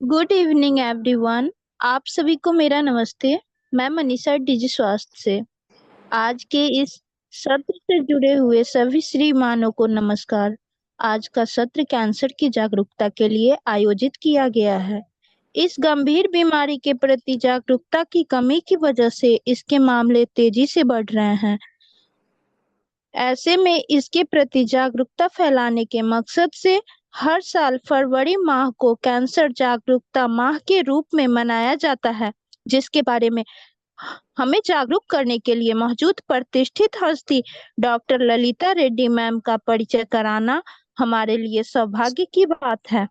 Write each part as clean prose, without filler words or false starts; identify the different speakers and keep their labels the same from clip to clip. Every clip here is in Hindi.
Speaker 1: Good evening everyone. आप सभी को मेरा नमस्ते। मैं मनीषा डिजी स्वास्थ्य से। आज के इस सत्र से जुड़े हुए सभी श्रीमानों को नमस्कार। आज का सत्र कैंसर की जागरूकता के लिए आयोजित किया गया है। इस गंभीर बीमारी के प्रति जागरूकता की कमी की वजह से इसके मामले तेजी से बढ़ रहे हैं। ऐसे में इसके प्रति जागरूकता फैलाने के मकसद से हर साल फरवरी माह को कैंसर जागरूकता माह के रूप में मनाया जाता है, जिसके बारे में हमें जागरूक करने के लिए मौजूद प्रतिष्ठित हस्ती डॉक्टर ललिता रेड्डी मैम का परिचय कराना हमारे लिए सौभाग्य की बात है।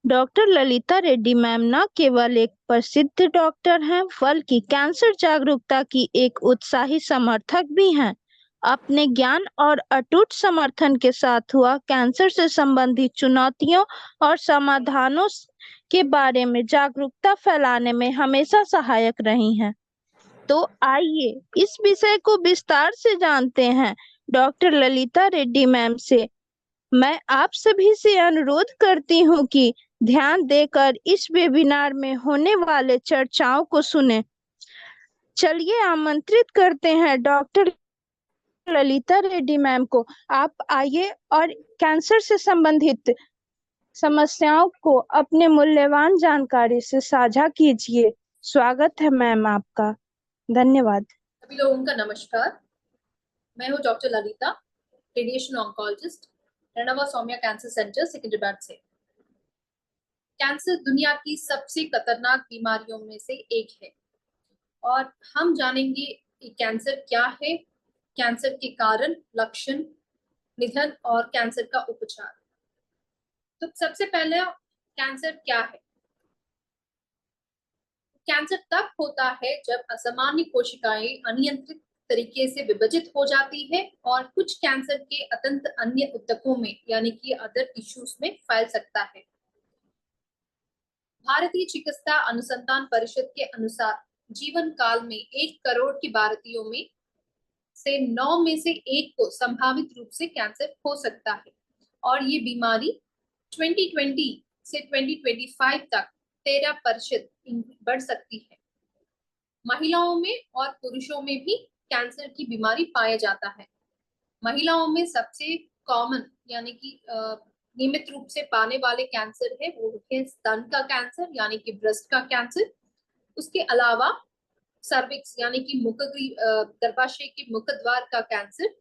Speaker 1: डॉक्टर ललिता रेड्डी मैम न केवल एक प्रसिद्ध डॉक्टर हैं, बल्कि कैंसर जागरूकता की एक उत्साही समर्थक भी हैं। अपने ज्ञान और अटूट समर्थन के साथ हुआ कैंसर से संबंधित चुनौतियों और समाधानों के बारे में जागरूकता फैलाने में हमेशा सहायक रही हैं। तो आइए इस विषय को विस्तार से जानते हैं डॉक्टर ललिता रेड्डी मैम से। मैं आप सभी से अनुरोध करती हूँ कि ध्यान देकर इस वेबिनार में होने वाले चर्चाओं को सुने। चलिए आमंत्रित करते हैं डॉक्टर ललिता रेड्डी मैम को। आप आइए और कैंसर से संबंधित समस्याओं को अपने मूल्यवान जानकारी से साझा कीजिए। स्वागत है मैम आपका। धन्यवाद।
Speaker 2: सभी लोगों का नमस्कार। मैं हूँ doctor Lalitha, radiation oncologist, Renova Soumya cancer centre Secunderabad से। कैंसर दुनिया की सबसे खतरनाक बीमारियों में से एक है और हम जानेंगे कि कैंसर क्या है, कैंसर के कारण, लक्षण, निधन और कैंसर का उपचार। तो सबसे पहले कैंसर क्या है? कैंसर तब होता है जब असामान्य कोशिकाएं अनियंत्रित तरीके से विभाजित हो जाती है और कुछ कैंसर के अत्यंत अन्य ऊतकों में यानी कि अदर टिश्यूज में फैल सकता है। भारतीय चिकित्सा अनुसंधान परिषद के अनुसार जीवन काल में 1 करोड़ के भारतीयों में से 9 में से 1 को संभावित रूप से कैंसर हो सकता है और ये बीमारी 2020 से 2025 तक 13% बढ़ सकती है। महिलाओं में और पुरुषों में भी कैंसर की बीमारी पाया जाता है। महिलाओं में सबसे कॉमन यानी कि नियमित रूप से पाने वाले कैंसर है वो है स्तन का कैंसर यानी कि ब्रेस्ट का कैंसर। उसके अलावा सर्विक्स यानी कि गर्भाशय के मुख द्वार का कैंसर,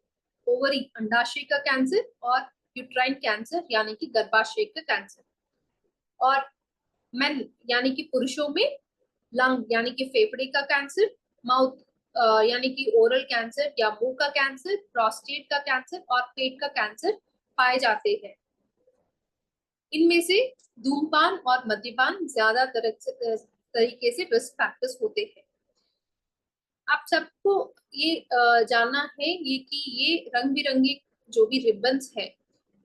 Speaker 2: ओवरी अंडाशय का कैंसर और यूट्राइन कैंसर यानी कि गर्भाशय का कैंसर। और मेन यानी कि पुरुषों में लंग यानी कि फेफड़े का कैंसर, माउथ यानी कि ओरल कैंसर या मुंह का कैंसर, प्रोस्टेट का कैंसर और पेट का कैंसर पाए जाते हैं। इनमें से धूमपान और मद्यपान ज्यादा तरीके से रिस्क फैक्टर्स होते हैं। आप सबको ये जानना है ये कि ये रंग बिरंगे जो भी रिबन्स है,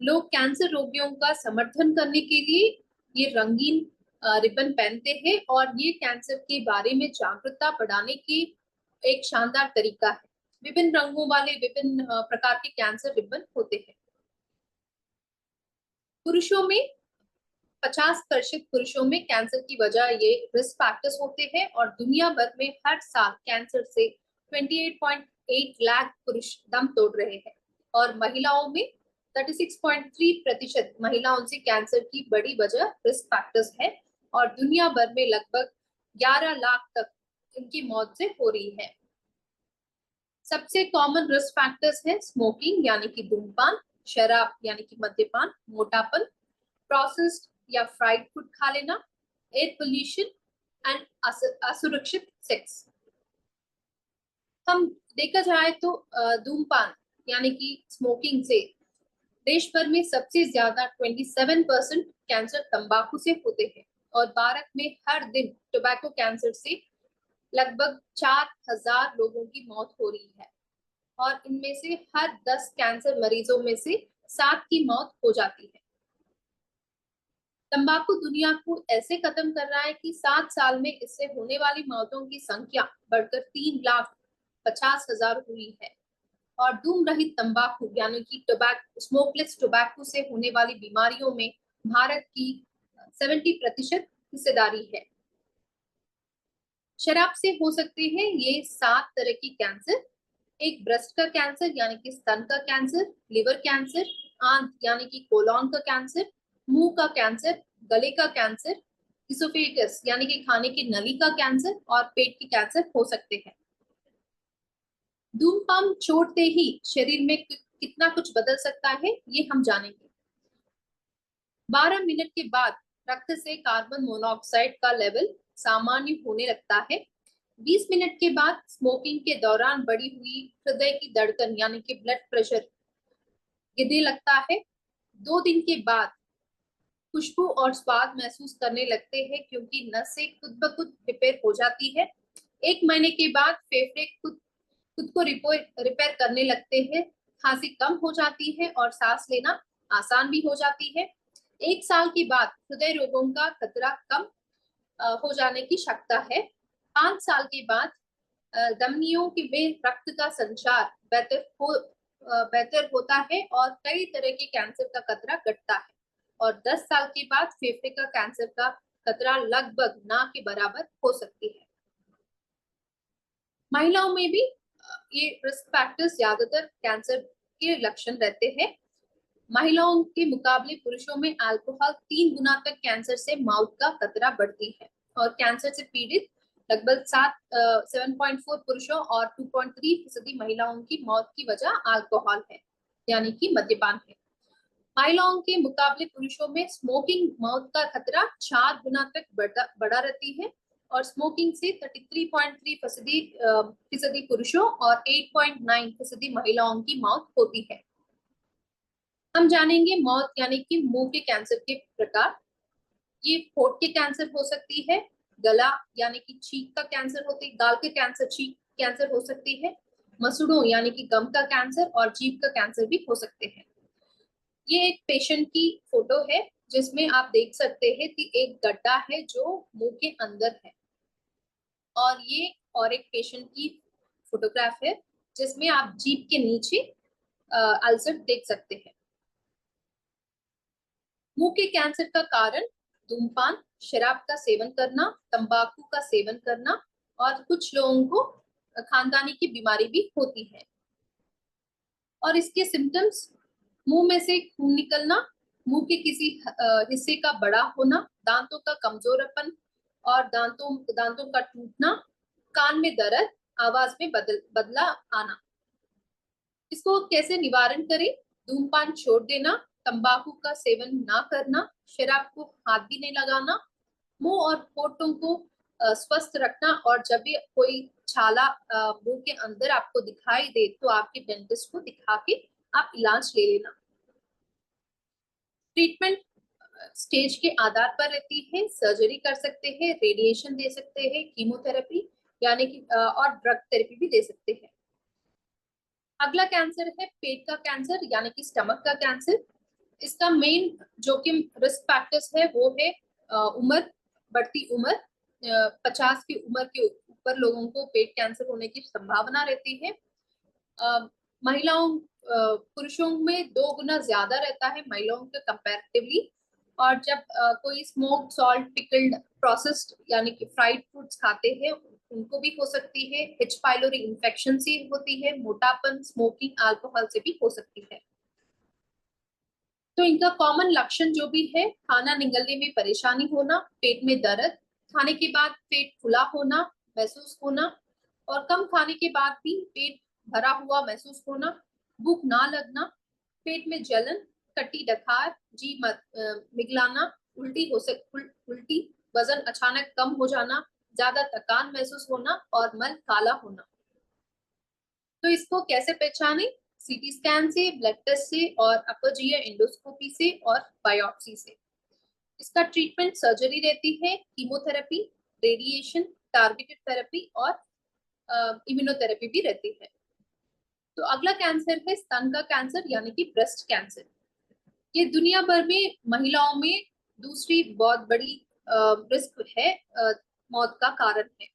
Speaker 2: लोग कैंसर रोगियों का समर्थन करने के लिए ये रंगीन रिबन पहनते हैं और ये कैंसर के बारे में जागरूकता बढ़ाने की एक शानदार तरीका है। विभिन्न रंगों वाले विभिन्न प्रकार के कैंसर रिबन होते हैं। पुरुषों में 50% पुरुषों में कैंसर की वजह ये रिस्क फैक्टर्स होते हैं और दुनिया भर में हर साल कैंसर से 28.8 लाख पुरुष दम तोड़ रहे हैं और महिलाओं में 36.3% महिलाओं से कैंसर की बड़ी वजह रिस्क फैक्टर्स है और दुनिया भर में लगभग 11 लाख तक इनकी मौत से हो रही है। सबसे कॉमन रिस्क फैक्टर्स है स्मोकिंग यानी कि धूमपान, शराब यानी कि मद्यपान, मोटापन, प्रोसेस्ड या फ्राइड फूड खा लेना, एयर पोल्यूशन एंड असुरक्षित सेक्स। हम देखा जाए तो धूमपान यानी कि स्मोकिंग से देश भर में सबसे ज्यादा 27% कैंसर तंबाकू से होते हैं और भारत में हर दिन टोबैको कैंसर से लगभग 4,000 लोगों की मौत हो रही है और इनमें से हर 10 कैंसर मरीजों में से 7 की मौत हो जाती है। तंबाकू दुनिया को ऐसे खत्म कर रहा है कि 7 साल में इससे होने वाली मौतों की संख्या बढ़कर 3,50,000 हुई है। और धूम रहित तंबाकू यानी कि स्मोकलेस टोबैको से होने वाली बीमारियों में भारत की 70% हिस्सेदारी है। शराब से हो सकते हैं ये 7 तरह की कैंसर। एक ब्रेस्ट का कैंसर यानी कि स्तन का कैंसर, लिवर कैंसर, आंत यानी कि कोलोन का कैंसर, मुंह का कैंसर, गले का कैंसर, इसोफेगस यानी कि खाने की नली का कैंसर और पेट की कैंसर हो सकते हैं। धूम्रपान छोड़ते ही शरीर में कितना कुछ बदल सकता है ये हम जानेंगे। 12 मिनट के बाद रक्त से कार्बन मोनोऑक्साइड का लेवल सामान्य होने लगता है। 20 मिनट के बाद स्मोकिंग के दौरान बढ़ी हुई हृदय की धड़कन यानी कि ब्लड प्रेशर गिरने लगता है। 2 दिन के बाद खुशबू और स्वाद महसूस करने लगते हैं क्योंकि नसें खुद ब खुद रिपेयर हो जाती है। 1 महीने के बाद फेफड़े खुद को रिपेयर करने लगते हैं, खांसी कम हो जाती है और सांस लेना आसान भी हो जाती है। 1 साल के बाद हृदय रोगों का खतरा कम हो जाने की शक्यता है। 5 साल के बाद धमनियों के में रक्त का संचार बेहतर होता है और कई तरह के कैंसर का खतरा घटता है। और 10 साल के बाद फेफड़े का कैंसर का खतरा लगभग ना के बराबर हो सकती है। महिलाओं में भी ये रिस्क फैक्टर्स ज्यादातर कैंसर के लक्षण रहते हैं। महिलाओं के मुकाबले पुरुषों में अल्कोहल 3 गुना तक कैंसर से मौत का खतरा बढ़ती है और कैंसर से पीड़ित लगभग 7.4 पुरुषों और 2.3% महिलाओं की मौत की वजह अल्कोहल है यानी कि मद्यपान है। महिलाओं के मुकाबले पुरुषों में स्मोकिंग मौत का खतरा 4 गुना तक बढ़ा रहती है और स्मोकिंग से 33.3% पुरुषों और 8.9% महिलाओं की मौत होती है। हम जानेंगे मौत यानी कि मुंह के कैंसर के प्रकार। ये होठ के कैंसर हो सकती है, गला यानी कि छींक का कैंसर होती है, गाल के कैंसर छींक कैंसर हो सकती है, मसूड़ों यानी कि गम का कैंसर और जीभ का कैंसर भी हो सकते हैं। ये एक पेशेंट की फोटो है जिसमें आप देख सकते हैं कि एक गड्ढा है जो मुंह के अंदर है और एक पेशेंट की फोटोग्राफ है जिसमें आप जीभ के नीचे अल्सर देख सकते हैं। मुंह के कैंसर का कारण धूम्रपान, शराब का सेवन करना, तंबाकू का सेवन करना और कुछ लोगों को खानदानी की बीमारी भी होती है। और इसके सिम्टम्स मुंह में से खून निकलना, मुंह के किसी हिस्से का बड़ा होना, दांतों का कमजोरपन और दांतों का टूटना, कान में दर्द, आवाज में बदला आना। इसको कैसे निवारण करें? धूम्रपान छोड़ देना, तंबाकू का सेवन ना करना, शराब को हाथ भी नहीं लगाना, मुंह और होठों को स्वस्थ रखना और जब भी कोई छाला मुंह के अंदर आपको दिखाई दे तो आपके डेंटिस्ट को दिखा के आप इलाज ले लेना। ट्रीटमेंट स्टेज के आधार पर रहती है, सर्जरी कर सकते हैं, रेडिएशन दे सकते हैं, कीमोथेरेपी यानी कि और ड्रग थेरेपी भी दे सकते हैं। अगला कैंसर है पेट का कैंसर यानी कि स्टमक का कैंसर। इसका मेन जोखिम रिस्क फैक्टर्स है वो है उम्र, बढ़ती उम्र। 50 की उम्र के ऊपर लोगों को पेट कैंसर होने की संभावना रहती है। महिलाओं पुरुषों में 2 गुना ज्यादा रहता है महिलाओं के कंपैरेटिवली। और जब कोई स्मोक, सॉल्ट, पिकल्ड, प्रोसेस्ड यानी कि फ्राइड फूड्स खाते हैं उनको भी हो सकती है। एच पाइलोरी इन्फेक्शन से होती है, मोटापन, स्मोकिंग, अल्कोहल से भी हो सकती है। तो इनका कॉमन लक्षण जो भी है, खाना निगलने में परेशानी होना, पेट में दर्द, खाने के बाद पेट फुला होना महसूस होना और कम खाने के बाद भी पेट भरा हुआ महसूस होना, भूख ना लगना, पेट में जलन, कटी डकार, जी मिगलाना, उल्टी, वजन अचानक कम हो जाना, ज्यादा थकान महसूस होना और मल काला होना। तो इसको कैसे पहचाने? सीटी स्कैन से, ब्लड टेस्ट से और अपर जीआई एंडोस्कोपी से और बायोप्सी से। इसका ट्रीटमेंट सर्जरी रहती है, कीमोथेरेपी, रेडिएशन, टारगेटेड थेरेपी और इम्यूनोथेरेपी भी रहती है। तो अगला कैंसर है स्तन का कैंसर यानी कि ब्रेस्ट कैंसर। ये दुनिया भर में महिलाओं में दूसरी बहुत बड़ी रिस्क है, मौत का कारण है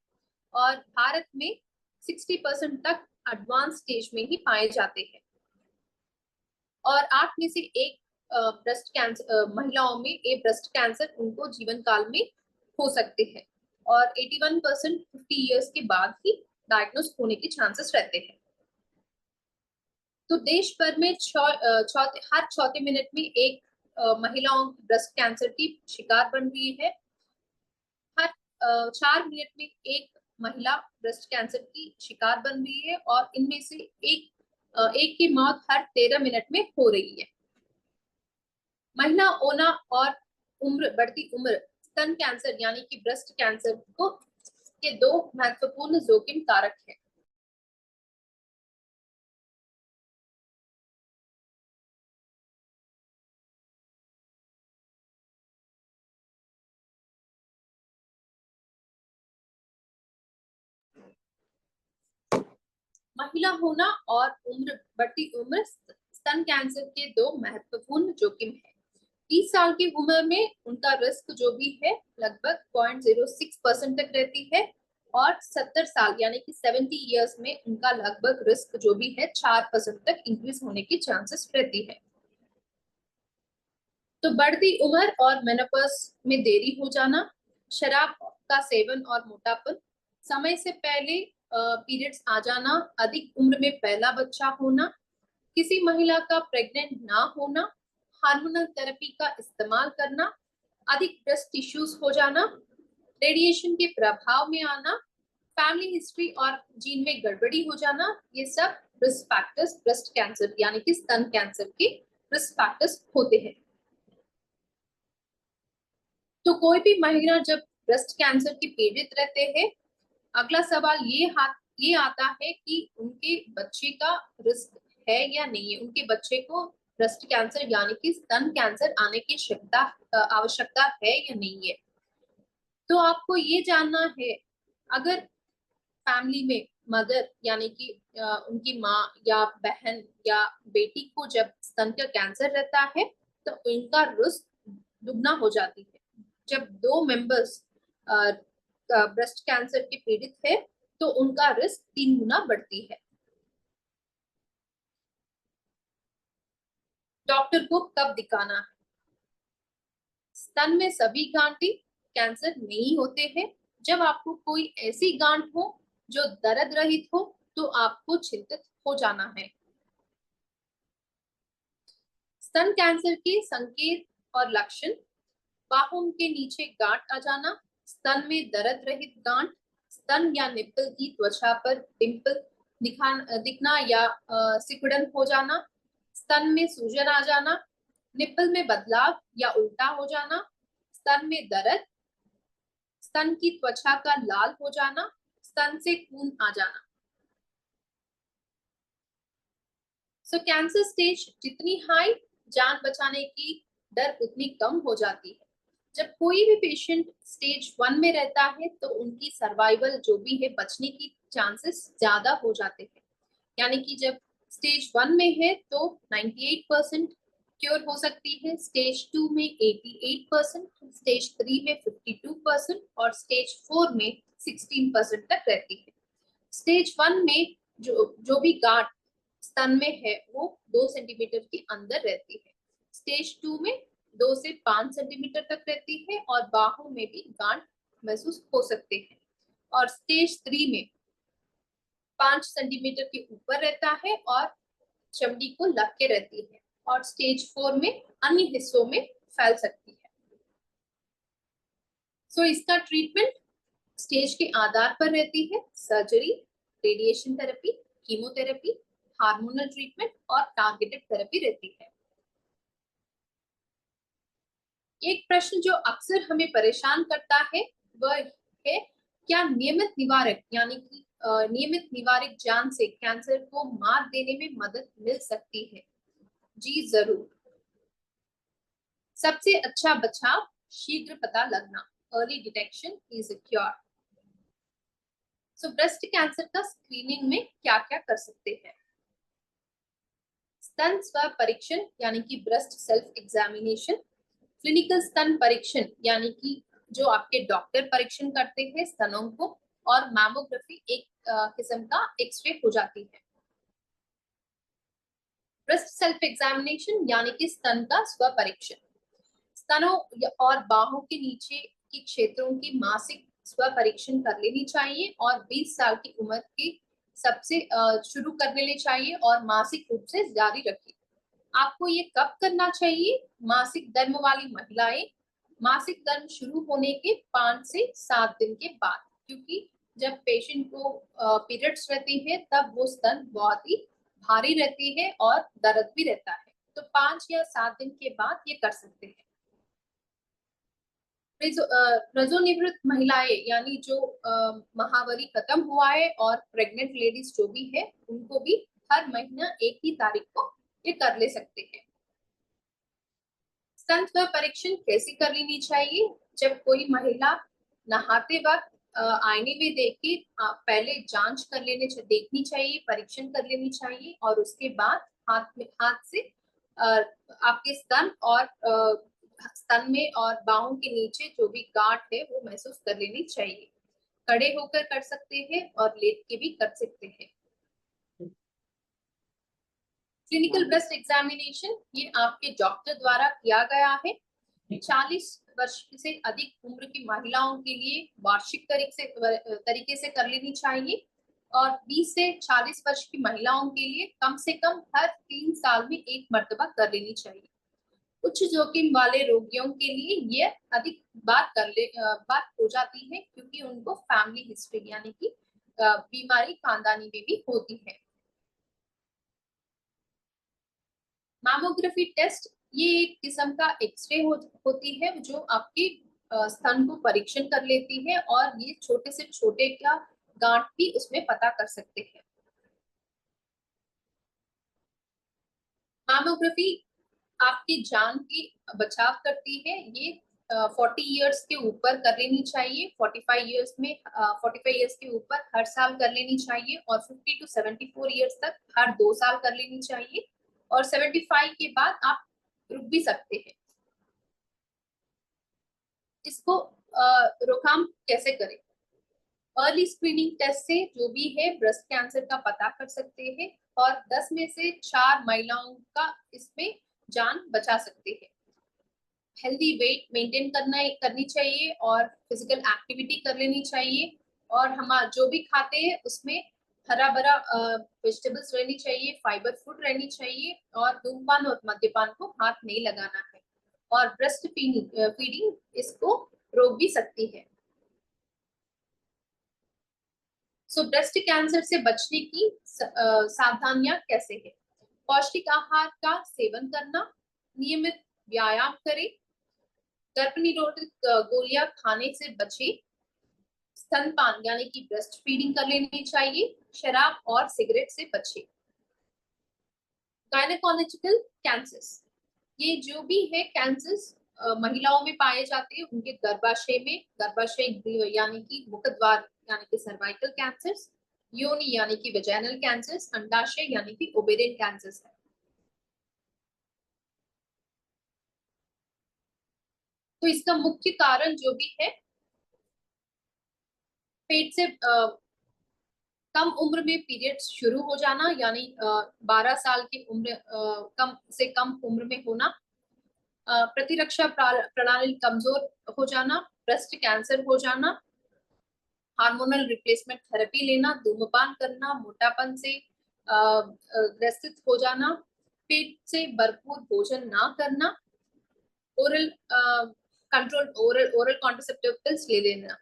Speaker 2: और भारत में 60% तक एडवांस स्टेज में ही पाए जाते हैं। और 8 में से एक ब्रेस्ट कैंसर महिलाओं में ये ब्रेस्ट कैंसर उनको जीवन काल में हो सकते हैं, और 81% 50 इयर्स के बाद ही डायग्नोस होने के चांसेस रहते हैं। तो देश भर में हर चौथे मिनट में एक महिलाओं ब्रेस्ट कैंसर की शिकार बन रही है। हर 4 मिनट में एक महिला ब्रेस्ट कैंसर की शिकार बन रही है, और इनमें से एक की मौत हर 13 मिनट में हो रही है। महिला होना और बढ़ती उम्र स्तन कैंसर यानी कि ब्रेस्ट कैंसर को के दो महत्वपूर्ण जोखिम कारक हैं। महिला होना और बढ़ती उम्र स्तन कैंसर के दो महत्वपूर्ण जोखिम है। 30 साल की उम्र में उनका रिस्क जो भी है लगभग 0.06% तक रहती है, और 70 साल यानी कि 70 इयर्स में उनका लगभग रिस्क जो भी है 4% तक इंक्रीज होने की चांसेस रहती है। तो बढ़ती उम्र और मेनोपॉज में देरी हो जाना, शराब का सेवन और मोटापन, समय से पहले पीरियड्स आ जाना, अधिक उम्र में पहला बच्चा होना, किसी महिला का प्रेग्नेंट ना होना, हार्मोनल थेरेपी का इस्तेमाल करना, अधिक ब्रेस्ट टिश्यूज हो जाना, रेडिएशन के प्रभाव में आना, फैमिली हिस्ट्री और जीन में गड़बड़ी हो जाना, ये सब रिस्क फैक्टर्स ब्रेस्ट कैंसर यानी कि स्तन कैंसर के रिस्क फैक्टर्स होते हैं। तो कोई भी महिला जब ब्रेस्ट कैंसर की पीड़ित रहते हैं, अगला सवाल ये आता है कि उनके बच्चे का रिस्क है या नहीं है, उनके बच्चे को ब्रेस्ट कैंसर यानी कि स्तन कैंसर आने की आवश्यकता है या नहीं है। तो आपको ये जानना है, अगर फैमिली में मदर यानी कि उनकी माँ या बहन या बेटी को जब स्तन का कैंसर रहता है तो इनका रिस्क दुगना हो जाती है। जब 2 मेंबर्स ब्रेस्ट कैंसर के पीड़ित है तो उनका रिस्क 3 गुना बढ़ती है। डॉक्टर को कब दिखाना है? स्तन में सभी गांठें कैंसर नहीं होते हैं। जब आपको कोई ऐसी गांठ हो जो दर्द रहित हो तो आपको चिंतित हो जाना है। स्तन कैंसर के संकेत और लक्षण: बाहों के नीचे गांठ आ जाना, स्तन में दर्द रहित गांठ, स्तन या निप्पल की त्वचा पर डिंपल दिखना या सिकुड़न हो जाना, स्तन में सूजन आ जाना, निप्पल में बदलाव या उल्टा हो जाना, स्तन में दर्द, स्तन की त्वचा का लाल हो जाना, स्तन से खून आ जाना। सो कैंसर स्टेज जितनी हाई, जान बचाने की दर उतनी कम हो जाती है। जब कोई भी पेशेंट स्टेज 1 में रहता है तो उनकी सर्वाइवल जो भी है बचने की चांसेस ज्यादा हो जाते हैं। यानी कि जब स्टेज 1 में है तो 98% क्योर हो सकती है, स्टेज 2 में 88%, स्टेज 3 में 52% और स्टेज 4 में 16% तक रहती है। स्टेज 1 में जो भी गांठ स्तन में है वो 2 सेंटीमीटर के अंदर रहती है। स्टेज 2 में 2 से 5 सेंटीमीटर तक रहती है और बाहों में भी गांठ महसूस हो सकते हैं। और स्टेज 3 में 5 सेंटीमीटर के ऊपर रहता है और चमड़ी को लग के रहती है, और स्टेज 4 में अन्य हिस्सों में फैल सकती है। सो इसका ट्रीटमेंट स्टेज के आधार पर रहती है: surgery, radiation therapy, chemotherapy, hormonal treatment और टारगेटेड थेरेपी रहती है। एक प्रश्न जो अक्सर हमें परेशान करता है वह है, क्या नियमित निवारक यानी कि नियमित निवारक जान से कैंसर को मात देने में मदद मिल सकती है? जी जरूर। सबसे अच्छा बचाव शीघ्र पता लगना, early detection is a cure. So breast cancer का स्क्रीनिंग में क्या क्या कर सकते हैं? स्तन स्व परीक्षण यानी कि ब्रेस्ट सेल्फ एग्जामिनेशन, क्लिनिकल स्तन परीक्षण यानी कि जो आपके डॉक्टर परीक्षण करते हैं स्तनों को, और मैमोग्राफी एक किस्म का एक्सरे हो जाती है। ब्रेस्ट सेल्फ एग्जामिनेशन यानी कि स्तन का स्व परीक्षण। स्तनों और बाहों के नीचे के क्षेत्रों की मासिक स्व परीक्षण कर लेनी चाहिए और 20 साल की उम्र के सबसे शुरू कर लेनी चाहिए और मासिक रूप से जारी रखिए। आपको ये कब करना चाहिए? मासिक धर्म वाली महिलाएं मासिक धर्म शुरू होने के 5 से 7 दिन के बाद, क्योंकि जब पेशेंट को पीरियड्स रहती है तब वो स्तन बहुत ही भारी रहती है और दर्द भी रहता है, तो 5 या 7 दिन के बाद ये कर सकते हैं। रजोनिवृत्त महिलाएं यानी जो महावरी खत्म हुआ है और प्रेग्नेंट लेडीज जो भी है उनको भी हर महीना एक ही तारीख को ये कर ले सकते हैं। स्तन स्व परीक्षण कैसे कर लेनी चाहिए? जब कोई महिला नहाते वक्त आईने में देख के पहले जांच कर देखनी चाहिए, परीक्षण कर लेनी चाहिए और उसके बाद हाथ से आपके स्तन में और बाहों के नीचे जो भी गांठ है वो महसूस कर लेनी चाहिए। खड़े होकर कर सकते हैं और लेट के भी कर सकते हैं। क्लिनिकल ब्रेस्ट एग्जामिनेशन ये आपके डॉक्टर द्वारा किया गया है। 40 वर्ष से अधिक उम्र की महिलाओं के लिए वार्षिक तरीके से कर लेनी चाहिए और 20 से 40 वर्ष की महिलाओं के लिए कम से कम हर 3 साल में एक मर्तबा कर लेनी चाहिए। उच्च जोखिम वाले रोगियों के लिए ये अधिक बार हो जाती है, क्योंकि उनको फैमिली हिस्ट्री यानी कि बीमारी खानदानी में भी होती है। मैमोग्राफी टेस्ट ये एक किस्म का एक्सरे होती है जो आपके स्तन को परीक्षण कर लेती है और ये छोटे से छोटे क्या गांठ भी उसमें पता कर सकते हैं। मैमोग्राफी आपकी जान की बचाव करती है। ये 40 इयर्स के ऊपर कर लेनी चाहिए। 45 इयर्स के ऊपर हर साल कर लेनी चाहिए और 50 to 74 इयर्स तक हर 2 साल कर लेनी चाहिए और 75 के बाद आप रुक भी सकते हैं। इसको रोकथाम कैसे करें? अर्ली स्क्रीनिंग टेस्ट से जो भी है ब्रेस्ट कैंसर का पता कर सकते हैं और 10 में से 4 महिलाओं का इसमें जान बचा सकते हैं। हेल्दी वेट मेंटेन करनी चाहिए और फिजिकल एक्टिविटी कर लेनी चाहिए और हम जो भी खाते हैं उसमें हरा भरा वेजिटेबल्स रहनी चाहिए, फाइबर फूड रहनी चाहिए और धूमपान और मद्यपान को हाथ नहीं लगाना है और ब्रेस्ट फीडिंग इसको रोक भी सकती है। सो ब्रेस्ट कैंसर से बचने की सावधानियां कैसे है? पौष्टिक आहार का सेवन करना, नियमित व्यायाम करें, गर्भ निरोधक गोलियां खाने से बचे, स्तनपान यानी कि ब्रेस्ट फीडिंग कर लेनी चाहिए, शराब और सिगरेट से बचे। गायनेकोलॉजिकल कैंसर्स ये जो भी है कैंसर्स महिलाओं में पाए जाते हैं, उनके गर्भाशय यानी कि मुखद्वार यानी कि सर्वाइकल कैंसर्स, योनि यानी कि वेजाइनल कैंसर्स, अंडाशय यानी कि ओवेरियन कैंसर्स है। तो इसका मुख्य कारण जो भी है पेट से कम उम्र में पीरियड्स शुरू हो जाना यानी 12 साल की उम्र कम से कम उम्र में होना, प्रतिरक्षा प्रणाली कमजोर हो जाना, ब्रेस्ट कैंसर हो जाना, हार्मोनल रिप्लेसमेंट थेरेपी लेना, धूम्रपान करना, मोटापन से ग्रसित हो जाना, पेट से भरपूर भोजन ना करना, ओरल कॉन्ट्रासेप्टिव पिल्स ले लेना।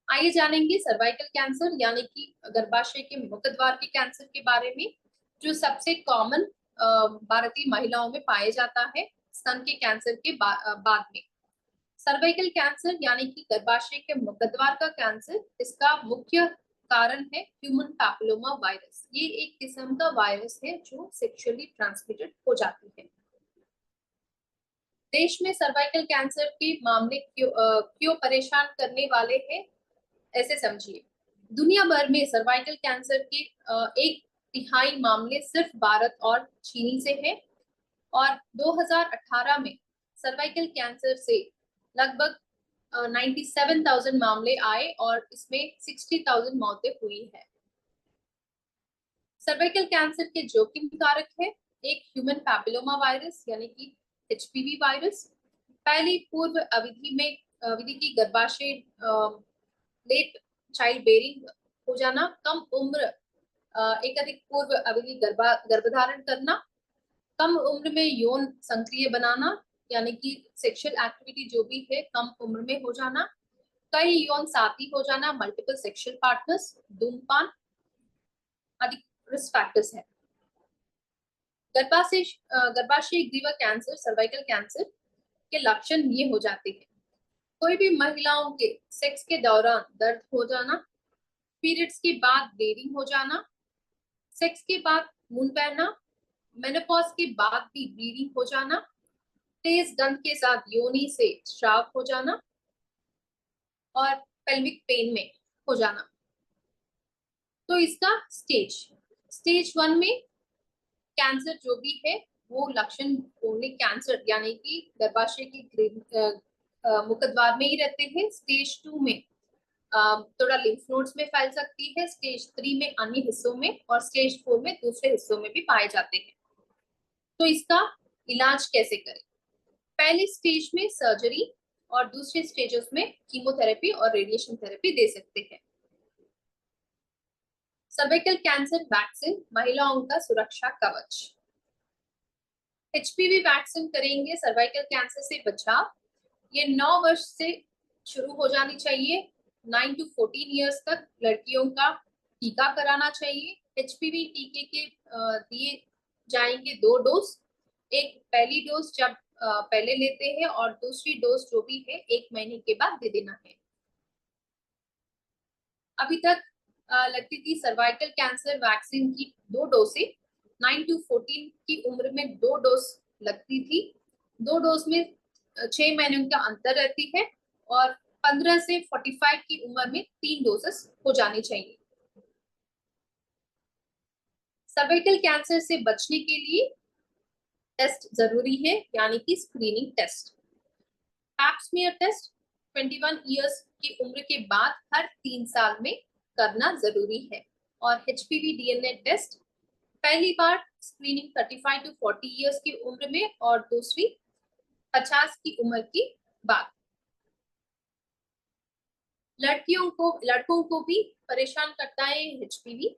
Speaker 2: आइए जानेंगे सर्वाइकल कैंसर यानी कि गर्भाशय के मुखद्वार के कैंसर के बारे में, जो सबसे कॉमन भारतीय महिलाओं में पाया जाता है स्तन के कैंसर के बाद में। सर्वाइकल कैंसर यानी कि गर्भाशय के मुखद्वार का कैंसर, इसका मुख्य कारण है ह्यूमन पैपिलोमा वायरस। ये एक किस्म का वायरस है जो सेक्सुअली ट्रांसमिटेड हो जाती है। देश में सर्वाइकल कैंसर के मामले क्यों परेशान करने वाले हैं, ऐसे समझिए। दुनिया भर में सर्वाइकल कैंसर के 1/3 मामले सिर्फ भारत और चीन से है और 2018 में सर्वाइकल कैंसर से लगभग 97,000 मामले आए और इसमें 60,000 मौतें हुई है। सर्वाइकल कैंसर के जोखिम कारक है एक ह्यूमन पैपिलोमा वायरस यानी कि एचपीवी वायरस, पहली पूर्व अवधि की गर्भाशय लेट चाइल्ड बेरिंग हो जाना, कम उम्र एक अधिक पूर्व अवधि गर्भधारण करना, कम उम्र में यौन सक्रिय बनाना यानी कि सेक्सुअल एक्टिविटी जो भी है कम उम्र में हो जाना, कई यौन साथी हो जाना, मल्टीपल सेक्सुअल पार्टनर्स, धूमपान आदि रिस्क फैक्टर्स है। गर्भाशय ग्रीवा कैंसर, सर्वाइकल कैंसर के लक्षण ये हो जाते हैं। कोई भी महिलाओं के सेक्स के दौरान दर्द हो जाना, पीरियड्स के बाद ब्लीडिंग हो जाना, सेक्स के बाद खून बहना, मेनोपॉज के बाद भी ब्लीडिंग हो जाना, तेज गंध के साथ योनि से स्राव हो जाना और पेल्विक पेन में हो जाना। तो इसका स्टेज 1 में कैंसर जो भी है वो लक्षण ओनली कैंसर यानी कि गर्भाशय की मुखद्वार में ही रहते हैं। स्टेज 2 में थोड़ा लिम्फ नोड्स में फैल सकती है, स्टेज 3 में अन्य हिस्सों में और स्टेज 4 में दूसरे हिस्सों में भी पाए जाते हैं। तो इसका इलाज कैसे करें? पहले स्टेज में सर्जरी और दूसरे स्टेजेस में कीमोथेरेपी और रेडिएशन थेरेपी दे सकते हैं। सर्वाइकल कैंसर वैक्सीन महिलाओं का सुरक्षा कवच। एचपीवी वैक्सीन करेंगे सर्वाइकल कैंसर से बचाव। ये 9 वर्ष से शुरू हो जानी चाहिए। 9 to 14 इयर्स तक लड़कियों का टीका कराना चाहिए। एचपीवी टीके के दिए जाएंगे 2 डोज, एक पहली डोज जब पहले लेते हैं और दूसरी डोज जो भी है 1 महीने के बाद दे देना है। अभी तक लगती थी सर्वाइकल कैंसर वैक्सीन की 2 डोजें 9 to 14 की उम्र में 2 डोज लगती थी। 2 डोज में 6 महीने का अंतर रहती है और 15 से 45 की उम्र में 3 डोजेस हो जानी चाहिए। सर्वाइकल कैंसर से बचने के लिए टेस्ट जरूरी है यानी कि screening test. Pap smear test 21 years की उम्र के बाद हर 3 साल में करना जरूरी है और एचपीवी डीएनए टेस्ट पहली बार स्क्रीनिंग 35 to 40 इयर्स की उम्र में और दूसरी 50 की उम्र की बाद। लड़कों को भी परेशान करता है एचपीवी।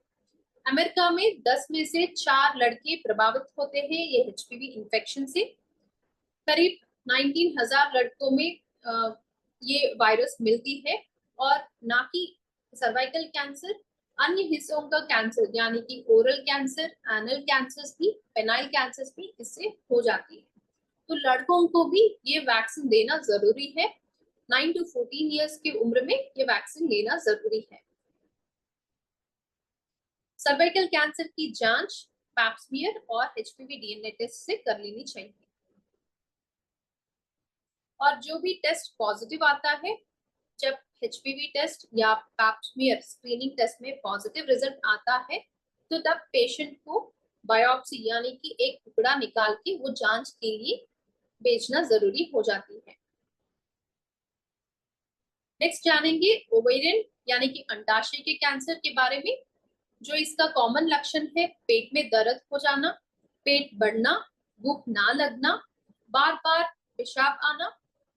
Speaker 2: अमेरिका में 10 में से 4 लड़के प्रभावित होते हैं ये एचपीवी इन्फेक्शन से। करीब 19,000 लड़कों में ये वायरस मिलती है और ना कि सर्वाइकल कैंसर, अन्य हिस्सों का कैंसर यानी कि ओरल कैंसर, एनल कैंसर भी, पेनाइल कैंसर भी इससे हो जाती है। तो लड़कों को भी ये वैक्सीन देना जरूरी है। 9 to 14 इयर्स की उम्र में ये वैक्सीन लेना जरूरी है। सर्वाइकल कैंसर की जांच पैप स्मीयर और एचपीवी डीएनए टेस्ट से कर लेनी चाहिए और जो भी टेस्ट पॉजिटिव आता है, जब एचपीवी टेस्ट या पैप स्मीयर स्क्रीनिंग टेस्ट में पॉजिटिव रिजल्ट आता है तो तब पेशेंट को बायोप्सी यानी कि एक टुकड़ा निकाल के वो जांच के लिए भेजना जरूरी हो जाती है। नेक्स्ट जानेंगे ओवेरियन यानी कि अंडाशय के कैंसर के बारे में। जो इसका कॉमन लक्षण है पेट में दर्द हो जाना, पेट बढ़ना, भूख ना लगना, बार बार पेशाब आना,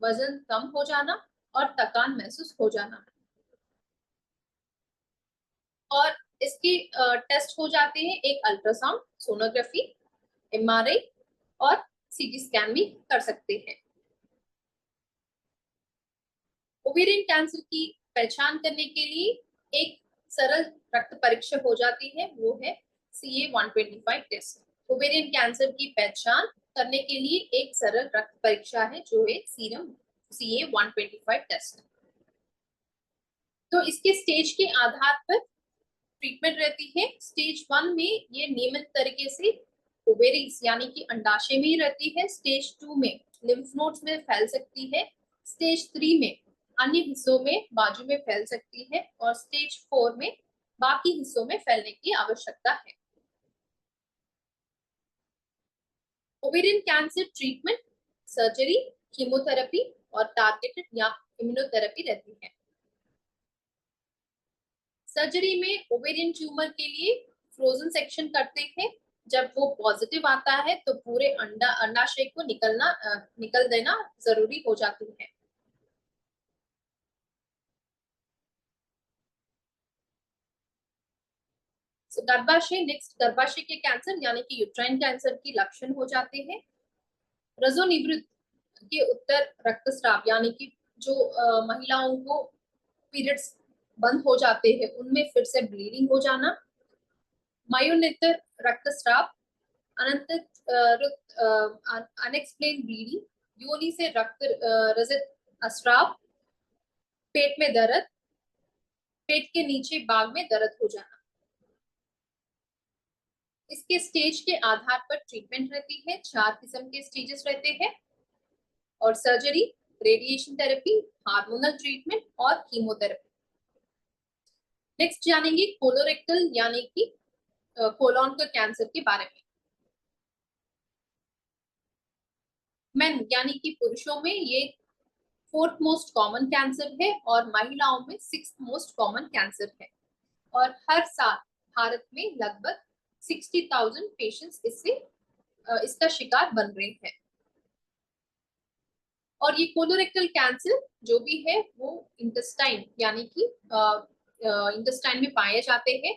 Speaker 2: वजन कम हो जाना और थकान महसूस हो जाना। और इसकी टेस्ट हो जाते हैं एक अल्ट्रासाउंड, सोनोग्राफी, एमआरआई और सीटी स्कैन भी कर सकते हैं। ओवेरियन कैंसर की पहचान करने के लिए एक सरल रक्त परीक्षा हो जाती है, वो है CA-125 टेस्ट। ओवेरियन कैंसर की पहचान करने के लिए एक सरल रक्त परीक्षा है जो है सीरम CA-125 टेस्ट। तो इसके स्टेज के आधार पर ट्रीटमेंट रहती है। स्टेज 1 में ये नियमित तरीके से ओवेरीज यानी कि अंडाशय में ही रहती है। स्टेज 2 में लिम्फ नोड्स में फैल सकती है। स्टेज 3 में अन्य हिस्सों में बाजू में फैल सकती है और स्टेज 4 में बाकी हिस्सों में फैलने की आवश्यकता है। Ovarian cancer treatment surgery, chemotherapy और टारगेटेड या इम्यूनोथेरेपी रहती है। सर्जरी में ओवेरियन ट्यूमर के लिए फ्रोजन सेक्शन करते हैं। जब वो पॉजिटिव आता है तो पूरे अंडाशय को निकल देना जरूरी हो जाती है। गर्भाशय, नेक्स्ट गर्भाशय के कैंसर यानी कि यूट्राइन कैंसर की लक्षण हो जाते हैं। रजोनिवृत्त के उत्तर रक्तस्राव यानी कि जो महिलाओं को पीरियड्स बंद हो जाते हैं उनमें फिर से ब्लीडिंग हो जाना। मायोनेतर रक्तस्राव, अनएक्सप्लेन ब्लीडिंग, योनि से रजित स्राव, पेट में दर्द, पेट के नीचे भाग में दर्द हो जाना। इसके स्टेज के आधार पर ट्रीटमेंट रहती है। 4 किस्म के स्टेजेस रहते हैं और surgery, radiation therapy, hormonal treatment और कीमोथेरेपी। नेक्स्ट जानेंगे कोलोरेक्टल यानी कि कोलोन का कैंसर के बारे में। मेन यानी कि पुरुषों में ये 4th मोस्ट कॉमन कैंसर है और महिलाओं में 6th मोस्ट कॉमन कैंसर है। और हर साल भारत में लगभग 60,000 पेशेंट्स इसका शिकार बन रहे हैं। और ये कोलोरेक्टल कैंसर जो भी है वो इंटेस्टाइन यानी कि इंटेस्टाइन में पाए जाते हैं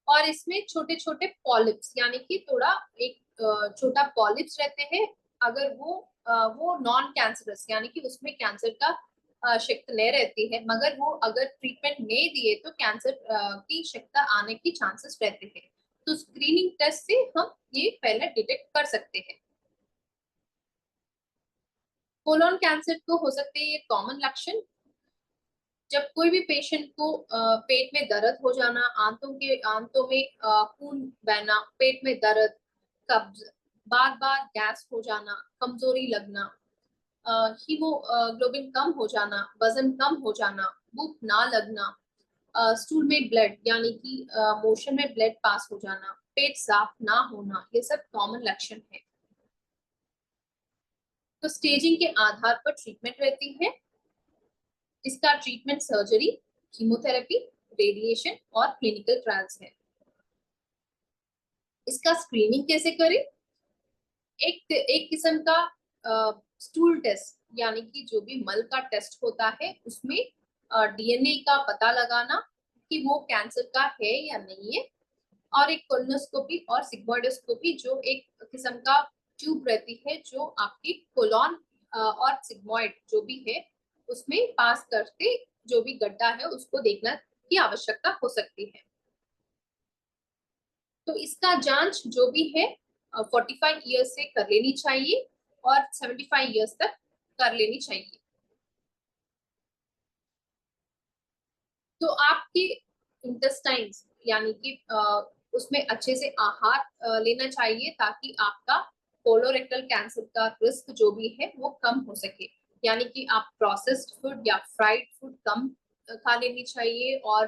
Speaker 2: और इसमें छोटे छोटे पॉलिप्स यानी कि थोड़ा एक छोटा पॉलिप्स रहते हैं। अगर वो नॉन कैंसरस यानी कि उसमें कैंसर का शक्ति नहीं रहती है, मगर वो अगर ट्रीटमेंट नहीं दिए तो कैंसर की शक्ति आने की चांसेस रहते हैं। तो स्क्रीनिंग टेस्ट से हम ये पहले डिटेक्ट कर सकते हैं। कोलोन कैंसर को हो सकते हैं ये कॉमन लक्षण, जब कोई भी पेशेंट को पेट में दर्द हो जाना, आंतों में खून बहना, पेट में दर्द, कब्ज, बार बार गैस हो जाना, कमजोरी लगना, हीमोग्लोबिन कम हो जाना, वजन कम हो जाना, भूख ना लगना, स्टूल में ब्लड यानी कि मोशन में ब्लड पास हो जाना, पेट साफ ना होना, ये सब कॉमन लक्षण है। तो स्टेजिंग के आधार पर ट्रीटमेंट रहती है। इसका ट्रीटमेंट सर्जरी, कीमोथेरेपी, रेडिएशन और क्लिनिकल ट्रायल्स है। इसका स्क्रीनिंग कैसे करें? एक किस्म का स्टूल टेस्ट यानी कि जो भी मल का टेस्ट होता है उसमें डीएनए का पता लगाना कि वो कैंसर का है या नहीं है। और एक कोलोनोस्कोपी और सिग्मोइडोस्कोपी जो एक किस्म का ट्यूब रहती है जो आपकी कोलॉन और सिग्मोइड जो भी है उसमें पास करके जो भी गड्ढा है उसको देखना की आवश्यकता हो सकती है। तो इसका जांच जो भी है 45 ईयर्स से कर लेनी चाहिए और 75 ईयर्स तक कर लेनी चाहिए। तो आपके इंटेस्टाइन्स यानी कि उसमें अच्छे से आहार लेना चाहिए ताकि आपका कोलोरेक्टल कैंसर का रिस्क जो भी है वो कम हो सके। यानी कि आप प्रोसेस्ड फूड या फ्राइड फूड कम खा लेनी चाहिए और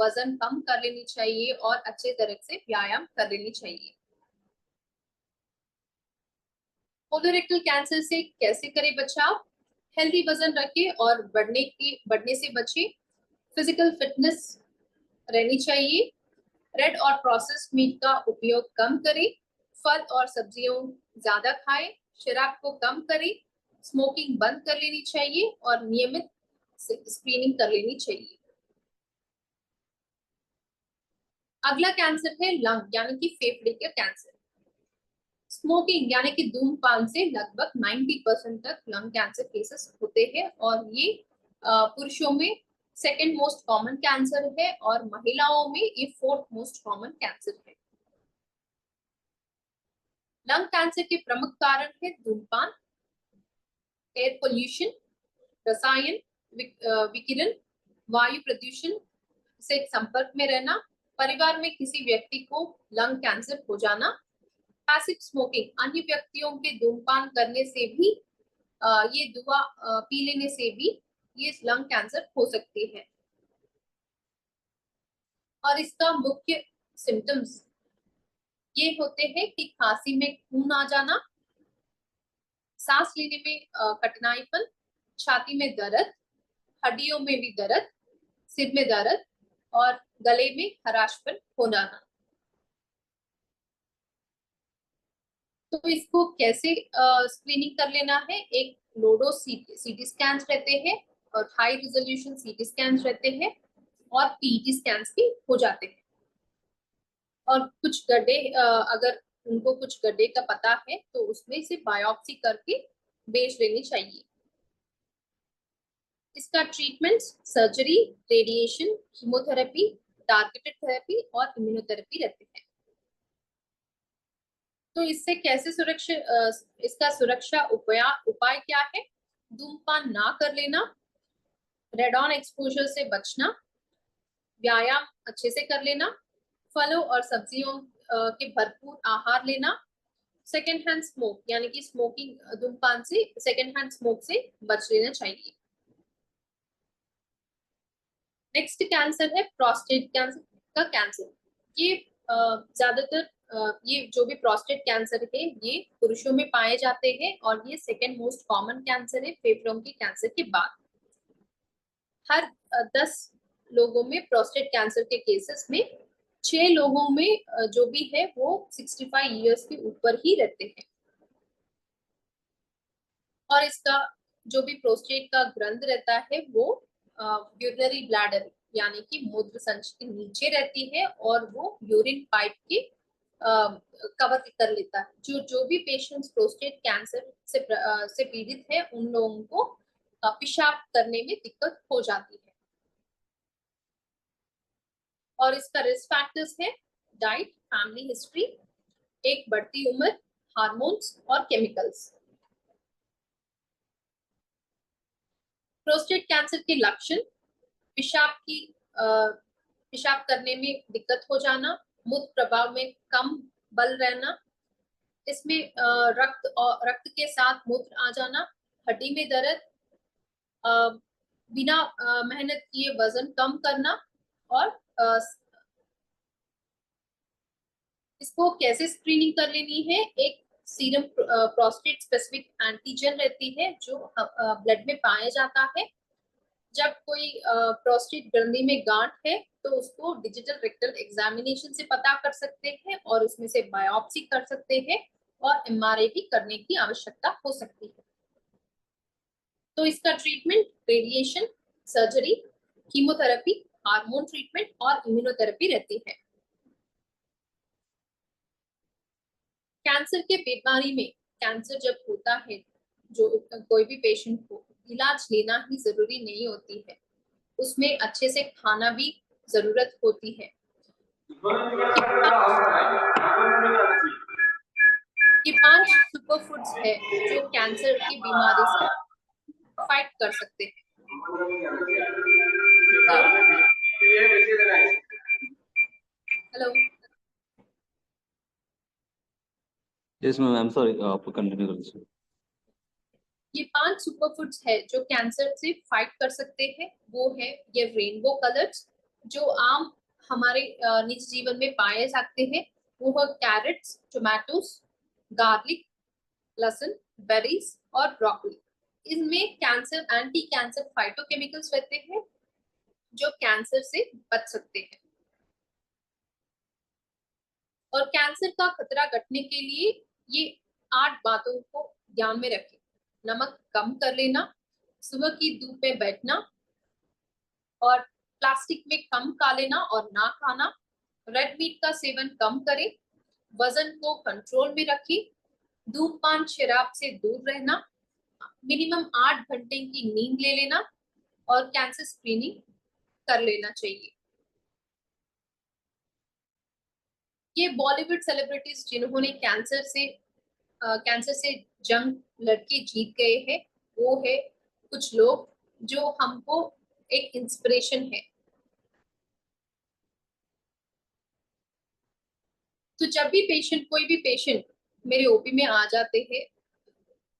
Speaker 2: वजन कम कर लेनी चाहिए और अच्छे तरह से व्यायाम कर लेनी चाहिए। कोलोरेक्टल कैंसर से कैसे करें बचाव? हेल्दी वजन रखें और बढ़ने से बचे। फिजिकल फिटनेस रहनी चाहिए। रेड और प्रोसेस्ड मीट का उपयोग कम करें। फल और सब्जियों ज्यादा खाएं। शराब को कम करें। स्मोकिंग बंद कर लेनी चाहिए और नियमित स्क्रीनिंग कर लेनी चाहिए। अगला कैंसर है लंग यानी कि फेफड़े का कैंसर। स्मोकिंग यानी कि धूम्रपान से लगभग 90% तक लंग कैंसर केसेस होते हैं और ये पुरुषों में सेकेंड मोस्ट कॉमन कैंसर है और महिलाओं में ये 4th मोस्ट कॉमन कैंसर है। लंग कैंसर के प्रमुख कारण है धूम्रपान, एयर पोल्यूशन, रसायन विकिरण, वायु प्रदूषण से संपर्क में रहना, परिवार में किसी व्यक्ति को लंग कैंसर हो जाना, पैसिव स्मोकिंग, अन्य व्यक्तियों के धूम्रपान करने से भी ये दवा पी लेने से भी ये लंग कैंसर हो सकती है। और इसका मुख्य सिम्टम्स ये होते हैं कि खांसी में खून आ जाना, सांस लेने में कठिनाईपन, छाती में दर्द, हड्डियों में भी दर्द, सिर में दर्द और गले में खराशपन हो जाना। तो इसको कैसे स्क्रीनिंग कर लेना है? एक लोडो सीटी स्कैन्स रहते हैं और हाई रिजोल्यूशन सीटी स्कैन्स रहते हैं और पीटी स्कैन्स भी हो जाते हैं। और कुछ गड्ढे, अगर उनको कुछ गड्ढे का पता है तो उसमें से बायोप्सी करके बेच लेनी चाहिए। इसका treatment surgery, radiation, chemotherapy, targeted therapy और इम्यूनोथेरेपी रहते हैं। तो इससे कैसे इसका सुरक्षा उपाय क्या है? धूम्रपान ना कर लेना, रेडॉन एक्सपोजर से बचना, व्यायाम अच्छे से कर लेना, फलों और सब्जियों के भरपूर आहार लेना, सेकेंड हैंड स्मोक यानी कि स्मोकिंग, धूम्रपान से, सेकेंड हैंड स्मोक से बच लेना चाहिए। नेक्स्ट कैंसर है प्रोस्टेट कैंसर का कैंसर। ये ज्यादातर ये जो भी प्रोस्टेट कैंसर है ये पुरुषों में पाए जाते हैं और ये सेकेंड मोस्ट कॉमन कैंसर है फेफड़ों के कैंसर के बाद। हर 10 लोगों में प्रोस्टेट कैंसर के केसेस में 6 लोगों में जो भी है वो 65 इयर्स के ऊपर ही रहते हैं। और इसका जो भी प्रोस्टेट का ग्रंथ रहता है वो यूरिनरी ब्लैडर यानी कि मूत्र संच के नीचे रहती है और वो यूरिन पाइप के कवर कर लेता है। जो भी पेशेंट्स प्रोस्टेट कैंसर से पीड़ित है उन लोगों को पेशाब करने में दिक्कत हो जाती है। और इसका रिस्क फैक्टर्स है डाइट, फैमिली हिस्ट्री, एक बढ़ती उम्र, हार्मोन्स और केमिकल्स। प्रोस्टेट कैंसर के लक्षण: पेशाब करने में दिक्कत हो जाना, मूत्र प्रभाव में कम बल रहना, इसमें रक्त के साथ मूत्र आ जाना, हड्डी में दर्द, बिना मेहनत किए वजन कम करना। और इसको कैसे स्क्रीनिंग कर लेनी है? एक सीरम प्रोस्टेट स्पेसिफिक एंटीजन रहती है जो ब्लड में पाया जाता है। जब कोई प्रोस्टेट ग्रंथि में गांठ है तो उसको डिजिटल रेक्टल एग्जामिनेशन से पता कर सकते हैं और उसमें से बायोप्सी कर सकते हैं और एमआरआई भी करने की आवश्यकता हो सकती है। तो इसका treatment radiation, surgery, chemotherapy, hormone treatment और इम्यूनोथेरेपी रहती है। कैंसर के बीमारी में, कैंसर जब होता है, जो कोई भी पेशेंट को इलाज लेना ही जरूरी नहीं होती है, उसमें अच्छे से खाना भी जरूरत होती है। ये 5 सुपर फूड्स है जो कैंसर की बीमारी से फाइट कर सकते हैं। Hello.
Speaker 3: Yes ma'am, I am sorry, आप कंटिन्यू कर दीजिए।
Speaker 2: ये 5 सुपर फूड्स है जो कैंसर से फाइट कर सकते हैं। वो है ये रेनबो कलर्स जो आम हमारे निज जीवन में पाए जाते हैं। वो है कैरेट्स, टोमेटोस, गार्लिक, लहसुन, बेरीज और ब्रोकली। इनमें कैंसर एंटी कैंसर फाइटोकेमिकल्स रहते हैं जो कैंसर से बच सकते हैं। और कैंसर का खतरा घटने के लिए ये 8 बातों को ध्यान में रखें। नमक कम कर लेना, सुबह की धूप में बैठना और प्लास्टिक में कम खा लेना और ना खाना, रेड मीट का सेवन कम करें, वजन को कंट्रोल में रखें, धूमपान शराब से दूर रहना, मिनिमम 8 घंटे की नींद ले लेना और कैंसर स्क्रीनिंग कर लेना चाहिए। ये बॉलीवुड सेलिब्रिटीज जिन्होंने कैंसर से जंग लड़के जीत गए हैं, वो है कुछ लोग जो हमको एक इंस्पिरेशन है। तो जब भी कोई भी पेशेंट मेरे ओपी में आ जाते हैं,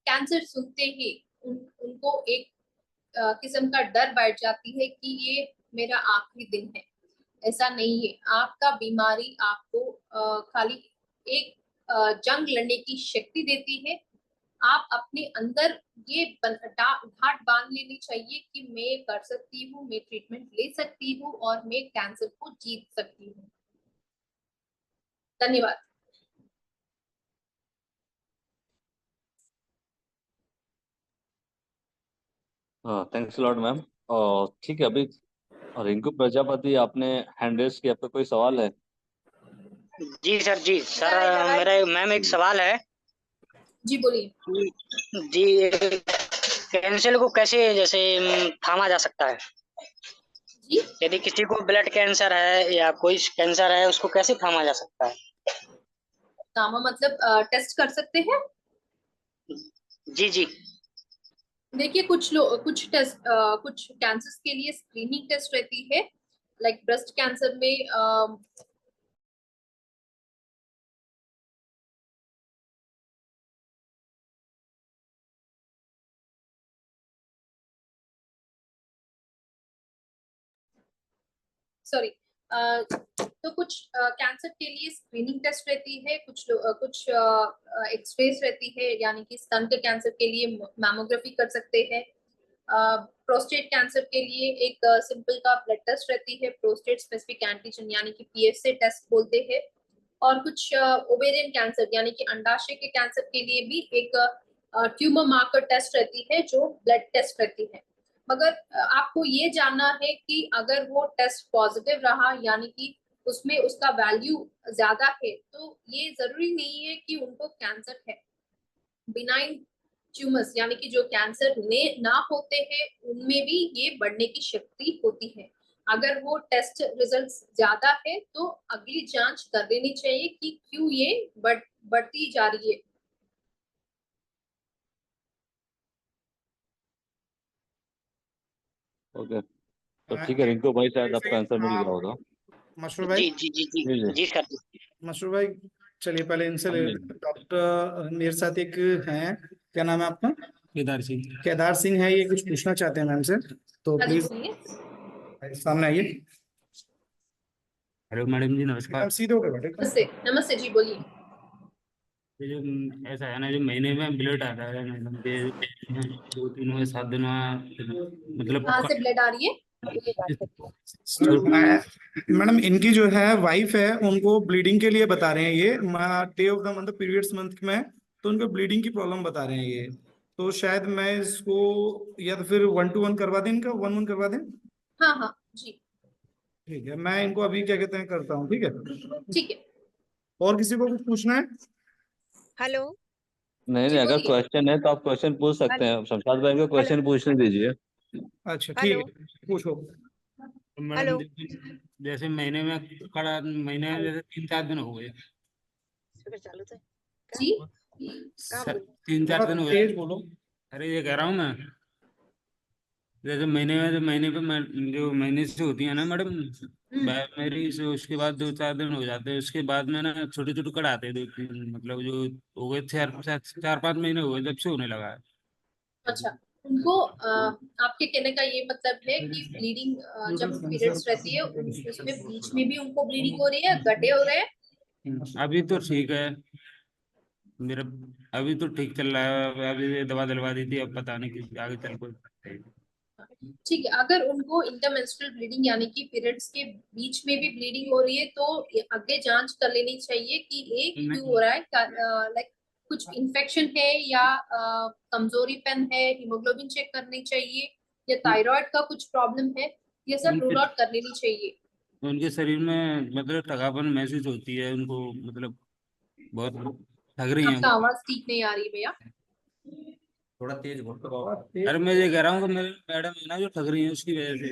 Speaker 2: कैंसर सुनते ही उनको एक किस्म का डर बैठ जाती है कि ये मेरा आखिरी दिन है। ऐसा नहीं है। आपका बीमारी आपको खाली एक जंग लड़ने की शक्ति देती है आप अपने अंदर ये ढाट बांध लेनी चाहिए कि मैं कर सकती हूँ, मैं ट्रीटमेंट ले सकती हूँ और मैं कैंसर को जीत सकती हूँ। धन्यवाद।
Speaker 3: हाँ, थैंक्स लॉट मैम। और ठीक है, अभी रिंकू प्रजापति आपने हैंड रेस किया, आपका कोई सवाल है?
Speaker 4: जी सर, जी सर, मेरा मैम एक सवाल है
Speaker 2: जी बोलिए।
Speaker 4: जी, कैंसर को कैसे जैसे थामा जा सकता है?
Speaker 2: जी
Speaker 4: यदि किसी को ब्लड कैंसर है या कोई कैंसर है, उसको कैसे थामा जा सकता है?
Speaker 2: नामा मतलब टेस्ट कर सकते हैं।
Speaker 4: जी जी।
Speaker 2: देखिए कुछ लोग कुछ टेस्ट कुछ कैंसर्स के लिए स्क्रीनिंग टेस्ट रहती है, लाइक ब्रेस्ट कैंसर में सॉरी तो कुछ कैंसर के लिए स्क्रीनिंग टेस्ट रहती है, कुछ एक्सरेज रहती है, यानी कि स्तन के कैंसर के लिए मैमोग्राफी कर सकते हैं। प्रोस्टेट कैंसर के लिए एक सिंपल का ब्लड टेस्ट रहती है, प्रोस्टेट स्पेसिफिक एंटीजन यानी कि पीएसए टेस्ट बोलते हैं। और कुछ ओवेरियन कैंसर यानी कि अंडाशय के कैंसर के लिए भी एक ट्यूमर मार्कर टेस्ट रहती है जो ब्लड टेस्ट रहती है। मगर आपको ये जानना है कि अगर वो टेस्ट पॉजिटिव रहा यानी कि उसमें उसका वैल्यू ज्यादा है, तो ये जरूरी नहीं है कि उनको कैंसर है। बिनाइन ट्यूमर्स यानी कि जो कैंसर में ना होते हैं उनमें भी ये बढ़ने की शक्ति होती है। अगर वो टेस्ट रिजल्ट्स ज्यादा है तो अगली जांच कर लेनी चाहिए कि क्यों ये बढ़ती जा रही है।
Speaker 3: ओके, तो ठीक है रिंकू भाई, शायद आपका आंसर मिल गया होगा।
Speaker 5: मशहूर भाई।
Speaker 4: जी जी जी जी
Speaker 3: जी जी
Speaker 4: जी सर।
Speaker 5: मशहूर भाई, चलिए पहले इनसे
Speaker 3: हाँ जी।
Speaker 5: डॉक्टर मेरे साथ एक हैं, क्या नाम है आपका?
Speaker 6: केदार सिंह।
Speaker 5: केदार सिंह है, ये कुछ पूछना चाहते हैं मैम से, तो
Speaker 2: हाँ जी
Speaker 5: प्लीज
Speaker 2: बोलिए।
Speaker 5: सामने आइए।
Speaker 6: हेलो मैडम जी, नमस्कार।
Speaker 5: मैम सीधे होकर बैठे।
Speaker 2: नमस्ते नमस्ते जी बोलिए।
Speaker 6: ये जो ऐसा है ना, जो महीने में ब्लड आता है मैडम, ये 2 दिन हुए 7 दिन हुआ, मतलब
Speaker 2: कहाँ से ब्लड आ रही है?
Speaker 5: मैडम इनकी जो है वाइफ है, उनको ब्लीडिंग के लिए बता रहे हैं ये, day of the month, periods month में, तो उनको ब्लीडिंग की प्रॉब्लम बता रहे हैं ये। तो शायद मैं इसको या तो फिर 1 to 1 करवा दें, इनका 1-1 करवा दें।
Speaker 2: हाँ हाँ जी
Speaker 5: ठीक है, मैं इनको अभी क्या कहते हैं करता हूँ, ठीक है।
Speaker 2: ठीक है।
Speaker 5: और किसी को कुछ पूछना है?
Speaker 7: हेलो।
Speaker 3: नहीं
Speaker 2: जी
Speaker 3: नहीं, अगर
Speaker 2: बोलिए।
Speaker 3: क्वेश्चन है तो आप क्वेश्चन पूछ सकते हैं, शमशाद भाई को
Speaker 7: हेलो।
Speaker 3: क्वेश्चन पूछने दीजिए।
Speaker 5: अच्छा ठीक
Speaker 7: हेलो।
Speaker 5: है, पूछो।
Speaker 6: तो मैडम
Speaker 7: हेलो।
Speaker 6: जैसे महीने में महीने में जैसे 3-4 दिन हो गए,
Speaker 7: स्पीकर चालू था
Speaker 2: जी
Speaker 7: कहाँ बोल
Speaker 6: 3-4 दिन हो गए।
Speaker 5: तेज बोलो।
Speaker 6: अरे ये कह रहा हूँ मैं, जैसे महीने में, जो महीने पे जो महीने से होती है ना मैडम, मेरी से उसके बाद 2-4 दिन हो जाते हैं, उसके बाद में ना छोटे छोटे कड़ आते हैं 2-3, मतलब जो हो गए 4-5 महीने हो गए जब से होने लगा है।
Speaker 2: अच्छा उनको आपके कहने का ये मतलब है कि ब्लीडिंग जब पीरियड्स रहती है उसमें बीच में भी उनको ब्लीडिंग हो रही है, गड्ढे हो रहे हैं?
Speaker 6: अभी तो ठीक है मेरा, अभी तो ठीक चल रहा है, अभी ये दवा दिलवा दी थी, अब पता नहीं कि आगे चल को।
Speaker 2: ठीक है, अगर उनको इंटरमेंस्ट्रुअल ब्लीडिंग यानी कि पीरियड्स के बीच में भी ब्लीडिंग हो रही है तो आगे जांच कर लेनी चाहिए कि ये क्यों हो रहा है, लाइक कुछ इन्फेक्शन है या कमजोरीपन है, हीमोग्लोबिन चेक करनी चाहिए या थायराइड का कुछ प्रॉब्लम है, ये सब
Speaker 6: उनके
Speaker 2: रूल आउट कर लेनी चाहिए।
Speaker 6: उनके शरीर में मतलब थकापन महसूस होती है उनको, मतलब बहुत थक रही
Speaker 2: आपका
Speaker 6: हैं।
Speaker 2: आवाज ठीक नहीं आ रही भैया।
Speaker 6: थोड़ा तेज बोल। अरे मैं ये कह रहा हूँ कि मेरे मैडम है ना जो थक रही है, उसकी वजह से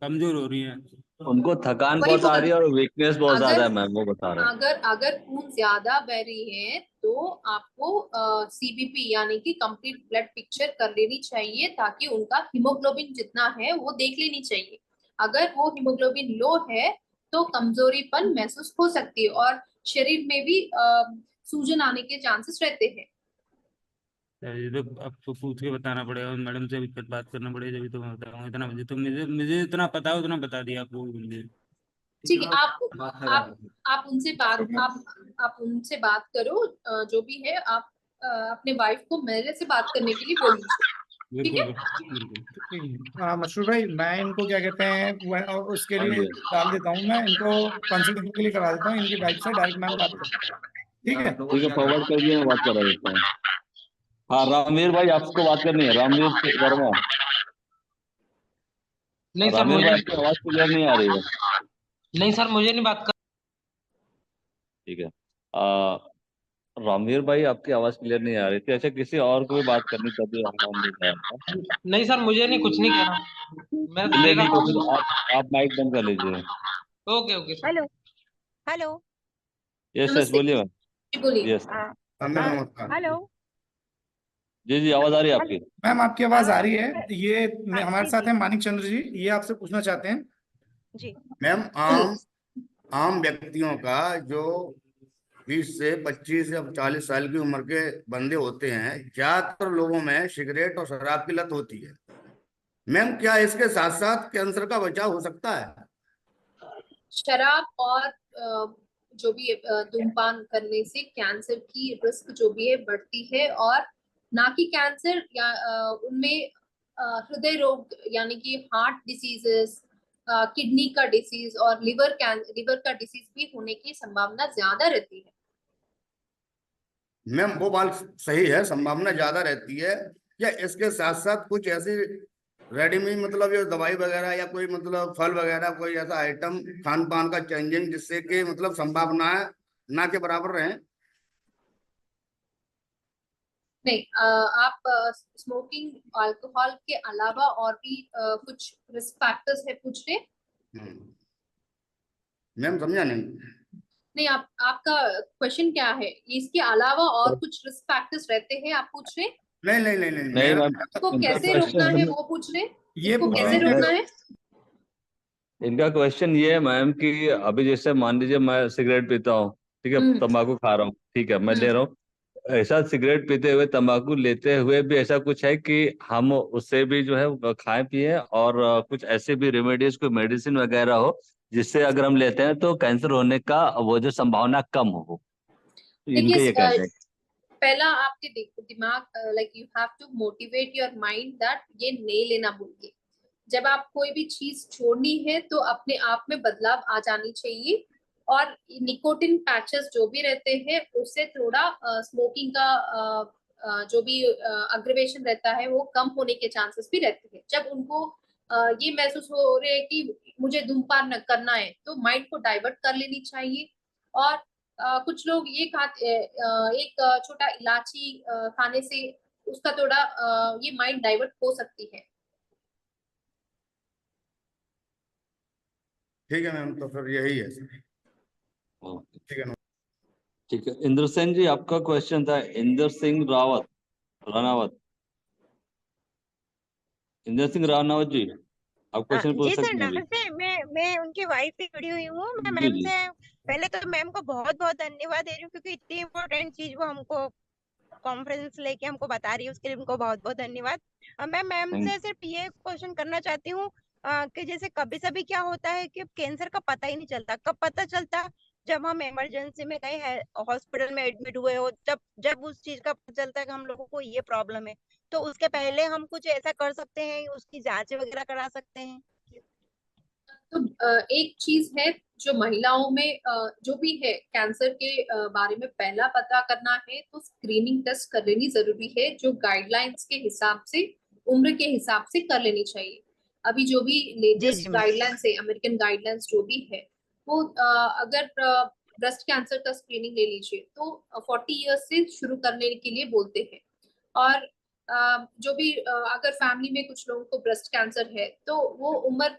Speaker 6: कमजोर हो रही है।
Speaker 3: उनको थकान
Speaker 2: वही
Speaker 3: बहुत आ
Speaker 2: बोल
Speaker 3: रही है और वीकनेस बहुत
Speaker 2: अगर
Speaker 3: ज्यादा है मैम, वो बता रहे हैं।
Speaker 2: अगर अगर खून ज्यादा बह रही है तो आपको सीबीपी यानी कि कंप्लीट ब्लड पिक्चर कर लेनी चाहिए, ताकि उनका हीमोग्लोबिन जितना है वो देख लेनी चाहिए। अगर वो हीमोग्लोबिन लो है तो कमजोरीपन महसूस हो सकती है और शरीर में भी सूजन आने के चांसेस रहते हैं।
Speaker 6: ये तो आपको पूछ के बताना पड़ेगा, मैडम से भी फिर बात करना पड़ेगा, जब तो मैं बताऊंगा। इतना मुझे तो मुझे मुझे इतना पता है उतना बता दिया आपको मुझे।
Speaker 2: ठीक है, आप उनसे बात करो, जो भी है आप अपने वाइफ को मेरे से बात करने के लिए बोल दीजिए, ठीक
Speaker 6: बिल्कुल
Speaker 2: है?
Speaker 6: बिल्कुल।
Speaker 5: हाँ मशहूर भाई, मैं इनको क्या कहते हैं उसके
Speaker 3: हाँ
Speaker 5: लिए
Speaker 3: जी
Speaker 5: डाल देता हूँ, मैं इनको कंसल्टेशन के लिए करा देता हूँ, इनकी वाइफ से डायरेक्ट मैम बात करता हूँ, ठीक है।
Speaker 3: ठीक है, फॉरवर्ड कर दिए, मैं बात करा देता हूँ। हाँ रामवीर भाई, आपको बात करनी है, रामवीर वर्मा।
Speaker 8: नहीं सर
Speaker 3: रामवीर
Speaker 8: मुझे,
Speaker 3: भाई, आपकी आवाज क्लियर नहीं आ रही है।
Speaker 8: नहीं सर मुझे नहीं बात कर।
Speaker 3: ठीक है। आ, रामवीर भाई, आपकी आवाज क्लियर नहीं आ रही थी। अच्छा, किसी और को भी बात करनी तभी हम भी आया।
Speaker 8: नहीं सर मुझे नहीं, कुछ नहीं कह रहा मैं तो
Speaker 3: चलिए
Speaker 8: दे
Speaker 3: ठीक है,
Speaker 8: रहा
Speaker 3: फिर
Speaker 8: हूँ।
Speaker 3: आप माइक बंद कर लीजिए।
Speaker 8: Okay okay sir.
Speaker 7: Hello hello
Speaker 3: yes yes,
Speaker 2: नमस्ते
Speaker 3: बोलिए मैम।
Speaker 2: जी, बोलिए।
Speaker 3: यस
Speaker 7: हाँ
Speaker 5: नमस्कार।
Speaker 7: हेलो
Speaker 3: जी जी, आवाज आ रही है
Speaker 7: हेलो
Speaker 3: आपकी।
Speaker 5: मैम आपकी आवाज आ रही है। ये हमारे
Speaker 7: जी
Speaker 5: साथ
Speaker 7: जी
Speaker 5: है मानिक चंद्र जी, ये आपसे पूछना चाहते हैं।
Speaker 7: जी
Speaker 9: मैम
Speaker 2: बोलिए।
Speaker 9: आम व्यक्तियों का जो 20 से 25 या 40 साल की उम्र के बंदे होते हैं, ज्यादातर लोगों में सिगरेट और शराब की लत होती है। मैम क्या इसके साथ साथ कैंसर का बचाव हो सकता है?
Speaker 2: शराब और जो भी धूमपान करने से कैंसर की रिस्क जो भी है बढ़ती है, और ना कि कैंसर या उनमें हृदय रोग यानी कि हार्ट डिसीजेस, किडनी का डिसीज और लिवर का डिसीज भी होने की संभावना ज्यादा रहती है।
Speaker 9: मैम वो बात सही है, संभावना ज्यादा रहती है। या इसके साथ साथ कुछ ऐसी रेडीमेड मतलब ये दवाई वगैरह या कोई मतलब फल वगैरह कोई ऐसा आइटम खान पान का चेंजिंग जिससे कि मतलब संभावनाएं ना के बराबर रहें?
Speaker 2: नहीं, आप स्मोकिंग अल्कोहल के अलावा और भी कुछ रिस्क फैक्टर्स है पूछ रहे?
Speaker 9: हम्म। मैम समझा नहीं।
Speaker 2: नहीं, आपका क्वेश्चन क्या है? इसके अलावा और कुछ रिस्क फैक्टर्स रहते हैं आप पूछ रहे?
Speaker 9: नहीं नहीं नहीं नहीं
Speaker 3: नहीं
Speaker 9: मेरा
Speaker 3: मैम,
Speaker 2: इसको
Speaker 3: इनका
Speaker 2: कैसे रोकना है
Speaker 3: क्वेश्चन,
Speaker 2: वो पूछ रहे?
Speaker 5: ये
Speaker 2: इसको
Speaker 5: पूछ
Speaker 3: हाँ,
Speaker 5: रहे
Speaker 2: कैसे
Speaker 5: हैं
Speaker 2: रोकना
Speaker 5: कि
Speaker 2: है?
Speaker 3: इनका क्वेश्चन ये है मैम कि अभी जैसे मान लीजिए मैं सिगरेट पीता हूँ, ठीक है,
Speaker 2: हम्म
Speaker 3: तंबाकू खा रहा हूँ, ठीक है, मैं
Speaker 2: हम्म
Speaker 3: ले रहा हूँ। ऐसा सिगरेट पीते हुए, तंबाकू लेते हुए भी ऐसा कुछ है कि हम उससे भी जो है वो खाएं पिए, और कुछ ऐसे भी रेमेडीज, कोई मेडिसिन वगैरह हो जिससे अगर हम लेते हैं तो कैंसर होने का वो जो संभावना कम हो। तो इनका ये
Speaker 2: देखिए,
Speaker 3: कहना है।
Speaker 2: पहला आपके दिमाग, like you have to motivate your mind that ये नहीं लेना बोल के। जब आप कोई भी चीज छोड़नी है तो अपने आप में बदलाव आ जानी चाहिए, और निकोटिन पैचेस जो भी रहते हैं उससे थोड़ा स्मोकिंग का जो भी अग्रवेशन रहता है वो कम होने के चांसेस भी रहते हैं। जब उनको ये महसूस हो रहे हैं कि मुझे धूमपान करना है, तो माइंड को डाइवर्ट कर लेनी चाहिए। और कुछ लोग ये खाते, एक छोटा इलायची खाने से उसका थोड़ा ये माइंड डाइवर्ट हो सकती है।
Speaker 9: ठीक है मैम, तो फिर यही है।
Speaker 3: हाँ,
Speaker 9: ठीक है मैम।
Speaker 3: ठीक है। इंद्र सेन जी, आपका क्वेश्चन था। इंद्र सिंह रावत, रानावत, इंद्र सिंह रानावत जी, आप क्वेश्चन पूछ
Speaker 7: जी सर
Speaker 3: सकते हैं अभी।
Speaker 7: नमस्ते। मैं उनकी वाइफ से जुड़ी हुई हूँ। मैं
Speaker 3: जी
Speaker 7: मैम
Speaker 3: जी।
Speaker 7: से पहले तो मैम को बहुत बहुत धन्यवाद दे रही हूँ, क्योंकि इतनी इम्पोर्टेंट चीज वो हमको कॉन्फ्रेंस लेके हमको बता रही है, उसके लिए उनको बहुत बहुत धन्यवाद। मैं मैम
Speaker 3: थैंक
Speaker 7: से सिर्फ ये क्वेश्चन करना चाहती हूँ कि जैसे कभी कभी क्या होता है कि कैंसर का पता ही नहीं चलता। कब पता चलता? जब हम इमरजेंसी में कहीं हॉस्पिटल में एडमिट हुए हो, जब जब उस चीज का पता चलता है कि हम लोगों को ये प्रॉब्लम है। तो उसके पहले हम कुछ ऐसा कर सकते हैं, उसकी जांच वगैरह करा सकते हैं?
Speaker 2: तो एक चीज है जो महिलाओं में जो भी है कैंसर के बारे में पहला पता करना है, तो स्क्रीनिंग टेस्ट कर लेनी जरूरी है, जो गाइडलाइंस के हिसाब से, उम्र के हिसाब से कर लेनी चाहिए। अभी जो भी
Speaker 7: जी
Speaker 2: लेटेस्ट
Speaker 7: जी मैम।
Speaker 2: गाइडलाइंस है, अमेरिकन गाइडलाइंस जो भी है, वो अगर ब्रेस्ट कैंसर का स्क्रीनिंग ले लीजिए तो 40 ईयर्स से शुरू करने के लिए बोलते हैं। और जो भी अगर फैमिली में कुछ लोगों को ब्रेस्ट कैंसर है तो वो उम्र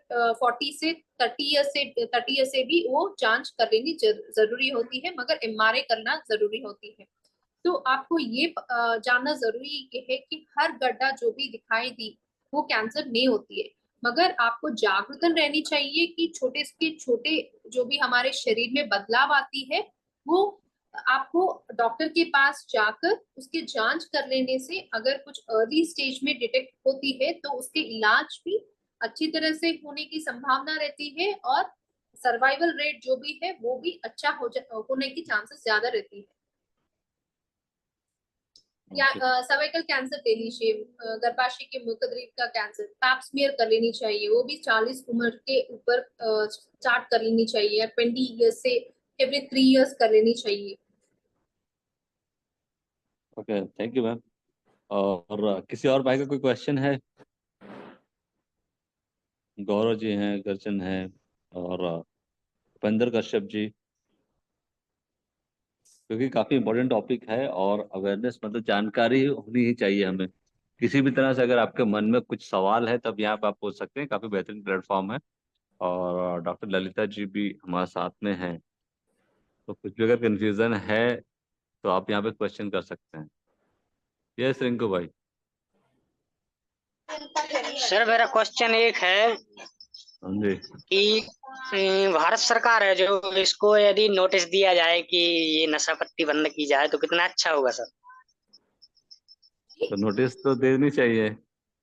Speaker 2: 30 से 30 ईयर से भी वो जांच कर लेनी जरूरी होती है, मगर एमआरआई करना जरूरी होती है। तो आपको ये जानना जरूरी ये है कि हर गड्ढा जो भी दिखाई दी वो कैंसर नहीं होती है, मगर आपको जागरूकता रहनी चाहिए कि छोटे से छोटे जो भी हमारे शरीर में बदलाव आती है वो आपको डॉक्टर के पास जाकर उसकी जांच कर लेने से, अगर कुछ अर्ली स्टेज में डिटेक्ट होती है तो उसके इलाज भी अच्छी तरह से होने की संभावना रहती है, और सर्वाइवल रेट जो भी है वो भी अच्छा होने की चांसेस ज्यादा रहती है। या
Speaker 3: ओके
Speaker 2: सर्वाइकल कैंसर ले लीजिए, गर्भाशय के मुखद्वीप का कैंसर, पैप स्मीयर कर लेनी चाहिए, वो भी 40 उम्र के ऊपर स्टार्ट कर लेनी चाहिए, 20 ईयर्स से एवरी 3 ईयर्स कर लेनी चाहिए।
Speaker 3: Okay, thank you ma'am. और किसी और भाई का कोई क्वेश्चन है? गौरव जी हैं, गर्जन हैं, और उपेंद्र कश्यप जी, क्योंकि काफी इंपॉर्टेंट टॉपिक है और अवेयरनेस मतलब जानकारी होनी ही चाहिए हमें। किसी भी तरह से अगर आपके मन में कुछ सवाल है तब यहाँ पे आप पूछ सकते हैं, काफी बेहतरीन प्लेटफॉर्म है। और डॉक्टर ललिता जी भी हमारे साथ में हैं, तो कुछ भी अगर कंफ्यूजन है तो आप यहाँ पे क्वेश्चन कर सकते हैं। यस रिंकू भाई।
Speaker 4: सर मेरा क्वेश्चन एक है
Speaker 3: हाँ जी।
Speaker 4: कि भारत सरकार है जो, इसको यदि नोटिस दिया जाए कि ये नशा पत्ती बंद की जाए तो कितना अच्छा होगा सर।
Speaker 3: तो नोटिस तो देनी चाहिए।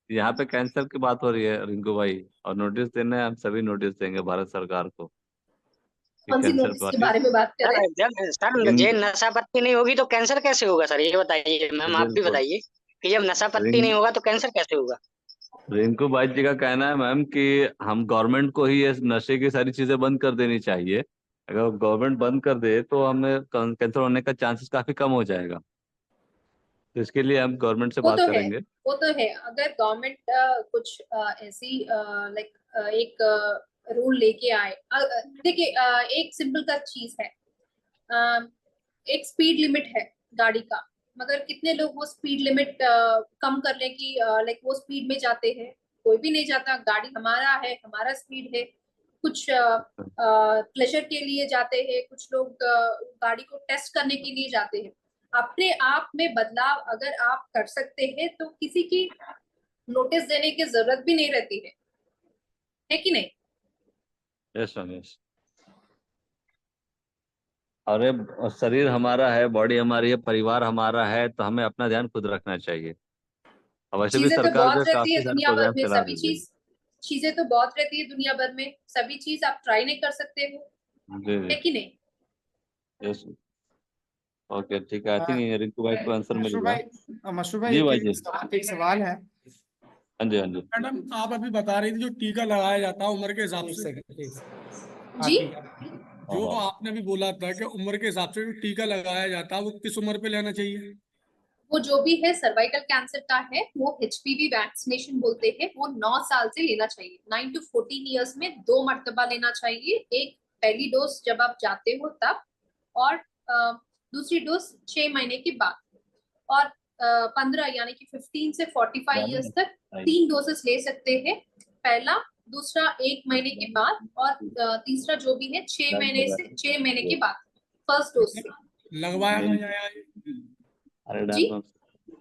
Speaker 3: यहाँ पे कैंसर की बात हो रही है रिंकू भाई, और नोटिस देना है, हम सभी नोटिस देंगे भारत सरकार को कि
Speaker 2: कौन सी
Speaker 3: कैंसर
Speaker 2: नोटिस के
Speaker 3: वाले
Speaker 2: बारे में बात कर रहे हैं?
Speaker 4: सर जे नशा पत्ती नहीं होगी तो कैंसर कैसे होगा सर, ये बताइए मैम, आप भी
Speaker 3: बिल्कुल।
Speaker 4: बताइए कि जब नशा पत्ती
Speaker 3: रिंक
Speaker 4: नहीं होगा तो कैंसर कैसे होगा।
Speaker 3: रिंकू भाई जी का कहना है मैम कि हम गवर्नमेंट को ही ये नशे की सारी चीजें बंद कर देनी चाहिए। अगर गवर्नमेंट बंद कर दे तो हमें कैंसर होने का चांसेस काफी कम हो जाएगा। तो इसके लिए हम गवर्नमेंट से
Speaker 2: वो
Speaker 3: बात
Speaker 2: तो है,
Speaker 3: करेंगे।
Speaker 2: वो तो है। अगर गवर्नमेंट कुछ ऐसी लाइक एक रूल लेके आए, देखिए एक सिंपल का चीज है, एक स्पीड लिमिट है गाड़ी का, मगर कितने लोग वो स्पीड लिमिट कम करने की लाइक वो स्पीड में जाते हैं? कोई भी नहीं जाता। गाड़ी हमारा है, हमारा स्पीड है। कुछ प्लेजर के लिए जाते हैं, कुछ लोग गाड़ी को टेस्ट करने के लिए जाते हैं। अपने आप में बदलाव अगर आप कर सकते हैं तो किसी की नोटिस देने की जरूरत भी नहीं रहती है कि नहीं?
Speaker 3: Yes ma'am, yes. अरे शरीर हमारा है, बॉडी हमारी है, परिवार हमारा है, तो हमें अपना ध्यान खुद रखना चाहिए। और वैसे भी
Speaker 2: चीजें तो
Speaker 3: सरकार जो है
Speaker 2: बहुत रहती है
Speaker 3: काफी सारे
Speaker 2: दुनिया भर
Speaker 3: प्रोग्राम
Speaker 2: में,
Speaker 3: चला
Speaker 2: सभी
Speaker 3: रही है।
Speaker 2: चीजें तो बहुत रहती है दुनिया भर में, सभी चीज आप ट्राई नहीं कर सकते हो,
Speaker 3: जी
Speaker 2: है
Speaker 3: जी।
Speaker 2: कि नहीं?
Speaker 3: यस। ओके ठीक है, आई थिंक रिंकू भाई को आंसर मिल गया।
Speaker 5: मशरूफ भाई
Speaker 3: जी
Speaker 5: एक
Speaker 3: भाई जी।
Speaker 5: एक सवाल है।
Speaker 3: हाँ जी, हाँ जी।
Speaker 10: मैडम आप अभी बता रही थी जो टीका लगाया जाता है उम्र के हिसाब से,
Speaker 2: जी,
Speaker 10: जो
Speaker 3: हाँ
Speaker 10: आपने भी बोला था कि उम्र के हिसाब से जो टीका लगाया जाता है वो किस उम्र पे लेना चाहिए।
Speaker 2: वो जो भी है सर्वाइकल कैंसर का है, वो एचपीवी वैक्सीनेशन बोलते हैं, वो 9 साल से लेना चाहिए। 9 to 14 ईयर्स में 2 मर्तबा लेना चाहिए। एक पहली डोज जब आप जाते हो तब, और दूसरी डोज 6 महीने के बाद, और 15 यानी कि 15 से 45 ईयर्स तक 3 डोजेस ले सकते हैं। पहला, दूसरा 1 महीने के बाद, और तीसरा जो भी है 6 महीने के बाद फर्स्ट डोज से।
Speaker 10: लगवाया नहीं जाएगा
Speaker 3: अरे
Speaker 2: जी,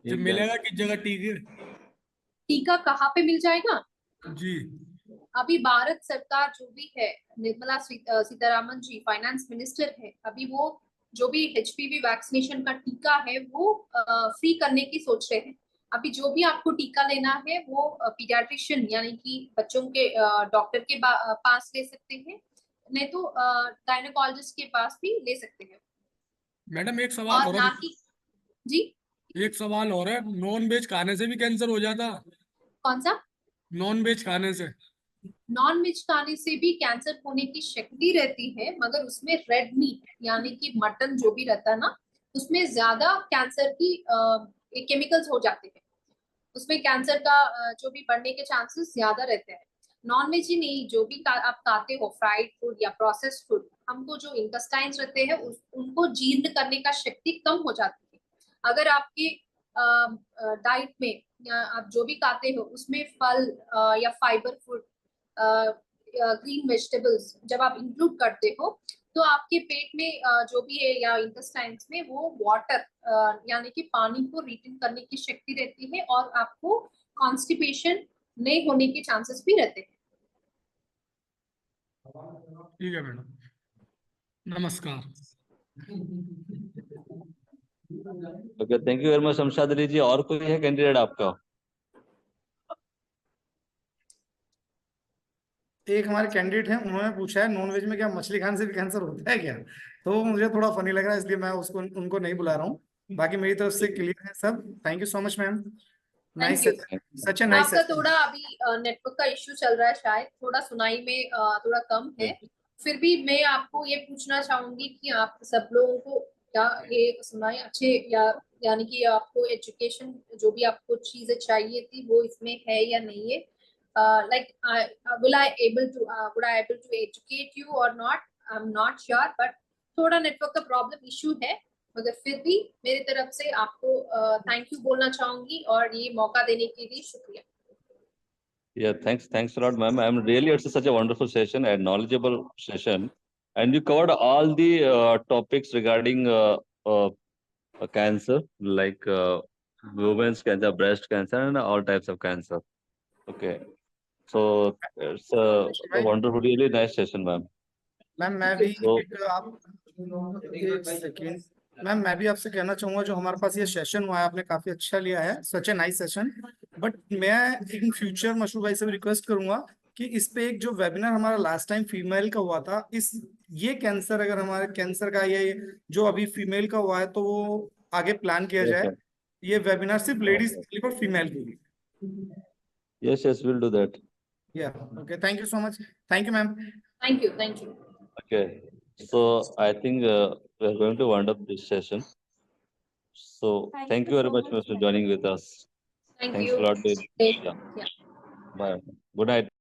Speaker 10: जो मिलेगा किस जगह टीके।
Speaker 2: टीका कहाँ पे मिल जाएगा?
Speaker 10: जी
Speaker 2: अभी भारत सरकार जो भी है, निर्मला सीतारामन जी फाइनेंस मिनिस्टर है, अभी वो जो भी एचपीवी वैक्सीनेशन का टीका है वो फ्री करने की सोच रहे हैं। अभी जो भी आपको टीका लेना है वो पीडियाट्रिशियन यानी कि बच्चों के डॉक्टर के पास ले सकते हैं, नहीं तो गायनेकोलॉजिस्ट के पास भी ले सकते हैं।
Speaker 10: मैडम एक सवाल
Speaker 2: और
Speaker 10: और
Speaker 2: ना
Speaker 10: है,
Speaker 2: कि जी,
Speaker 10: एक सवाल और है, नॉन वेज खाने से भी कैंसर हो जाता।
Speaker 2: कौन सा?
Speaker 10: नॉन वेज खाने से।
Speaker 2: नॉन वेज खाने से भी कैंसर होने की शक्ति रहती है, मगर उसमें रेड मीट यानी कि मटन जो भी रहता है ना, उसमें ज्यादा कैंसर की केमिकल्स हो जाते हैं। उसमें कैंसर का जो भी बढ़ने के चांसेस ज्यादा रहते हैं। नॉन वेज ही नहीं, जो भी आप खाते हो, फ्राइड फूड या प्रोसेस्ड फूड, हमको जो इंटेस्टाइन्स रहते हैं उनको जीर्ण करने का शक्ति कम हो जाती है। अगर आपके डाइट में या आप जो भी खाते हो उसमें फल या फाइबर फूड, ग्रीन वेजिटेबल्स जब आप इंक्लूड करते हो, तो आपके पेट में जो भी है या इंटेस्टाइन्स में वो वाटर यानी कि पानी को रिटेन करने की शक्ति रहती है, और आपको कॉन्स्टिपेशन नहीं होने के चांसेस भी रहते हैं।
Speaker 10: ठीक है मैडम, नमस्कार।
Speaker 3: Okay, thank you very much Shamshad ji. और कोई है कैंडिडेट आपका?
Speaker 5: एक हमारे कैंडिडेट हैं, उन्होंने पूछा है नॉन वेज में क्या मछली खाने से भी कैंसर होता है क्या? तो मुझे थोड़ा फनी लग रहा है, इसलिए मैं उसको उनको नहीं बुला रहा हूँ। बाकी मेरी तरफ से क्लियर है सब। Thank you so much ma'am. Nice
Speaker 2: you.
Speaker 5: Such a nice
Speaker 2: आपका थोड़ा अभी नेटवर्क का इश्यू चल रहा है, शायद थोड़ा सुनाई में थोड़ा कम है। फिर भी मैं आपको ये पूछना चाहूंगी कि आप सब लोगों को क्या ये सुनाई अच्छे, या यानी कि आपको एजुकेशन जो भी आपको चीजें चाहिए थी वो इसमें है या नहीं है? Like would I able to educate you or not? I'm not sure, but थोड़ा नेटवर्क का प्रॉब्लम इश्यू है, मगर फिर भी मेरी तरफ से आपको थैंक यू बोलना चाहूंगी और ये मौका देने के लिए शुक्रिया।
Speaker 3: Yeah, thanks a lot, ma'am. It's such a wonderful session and knowledgeable session, and you covered all the topics regarding cancer, like women's cancer, breast cancer, and all types of cancer. Okay, so it's a wonderful, really nice session, ma'am.
Speaker 5: Ma'am मैं भी
Speaker 3: So-
Speaker 5: एक सेकेंड मैम, मैं भी आपसे कहना चाहूंगा जो हमारे पास ये सेशन हुआ है आपने काफी अच्छा लिया है, सच ए नाइस सेशन। बट मैं इन फ्यूचर मशहूर भाई से भी रिक्वेस्ट करूंगा कि इस पे एक जो वेबिनार हमारा लास्ट टाइम फीमेल का हुआ था, ये कैंसर, अगर हमारे कैंसर का ये जो अभी फीमेल का हुआ है तो वो आगे प्लान किया जाए। ये वेबिनार सिर्फ लेडीज के लिए और फीमेल के लिए।
Speaker 3: Yes, we'll do that.
Speaker 5: Okay, thank you so much. Thank you ma'am.
Speaker 2: Thank you.
Speaker 3: Okay, so I think we are going to wind up this session. So thank you very much for joining with us.
Speaker 2: Thank
Speaker 3: Thanks
Speaker 2: you.
Speaker 3: a lot.
Speaker 2: Yeah.
Speaker 3: Bye. Good night.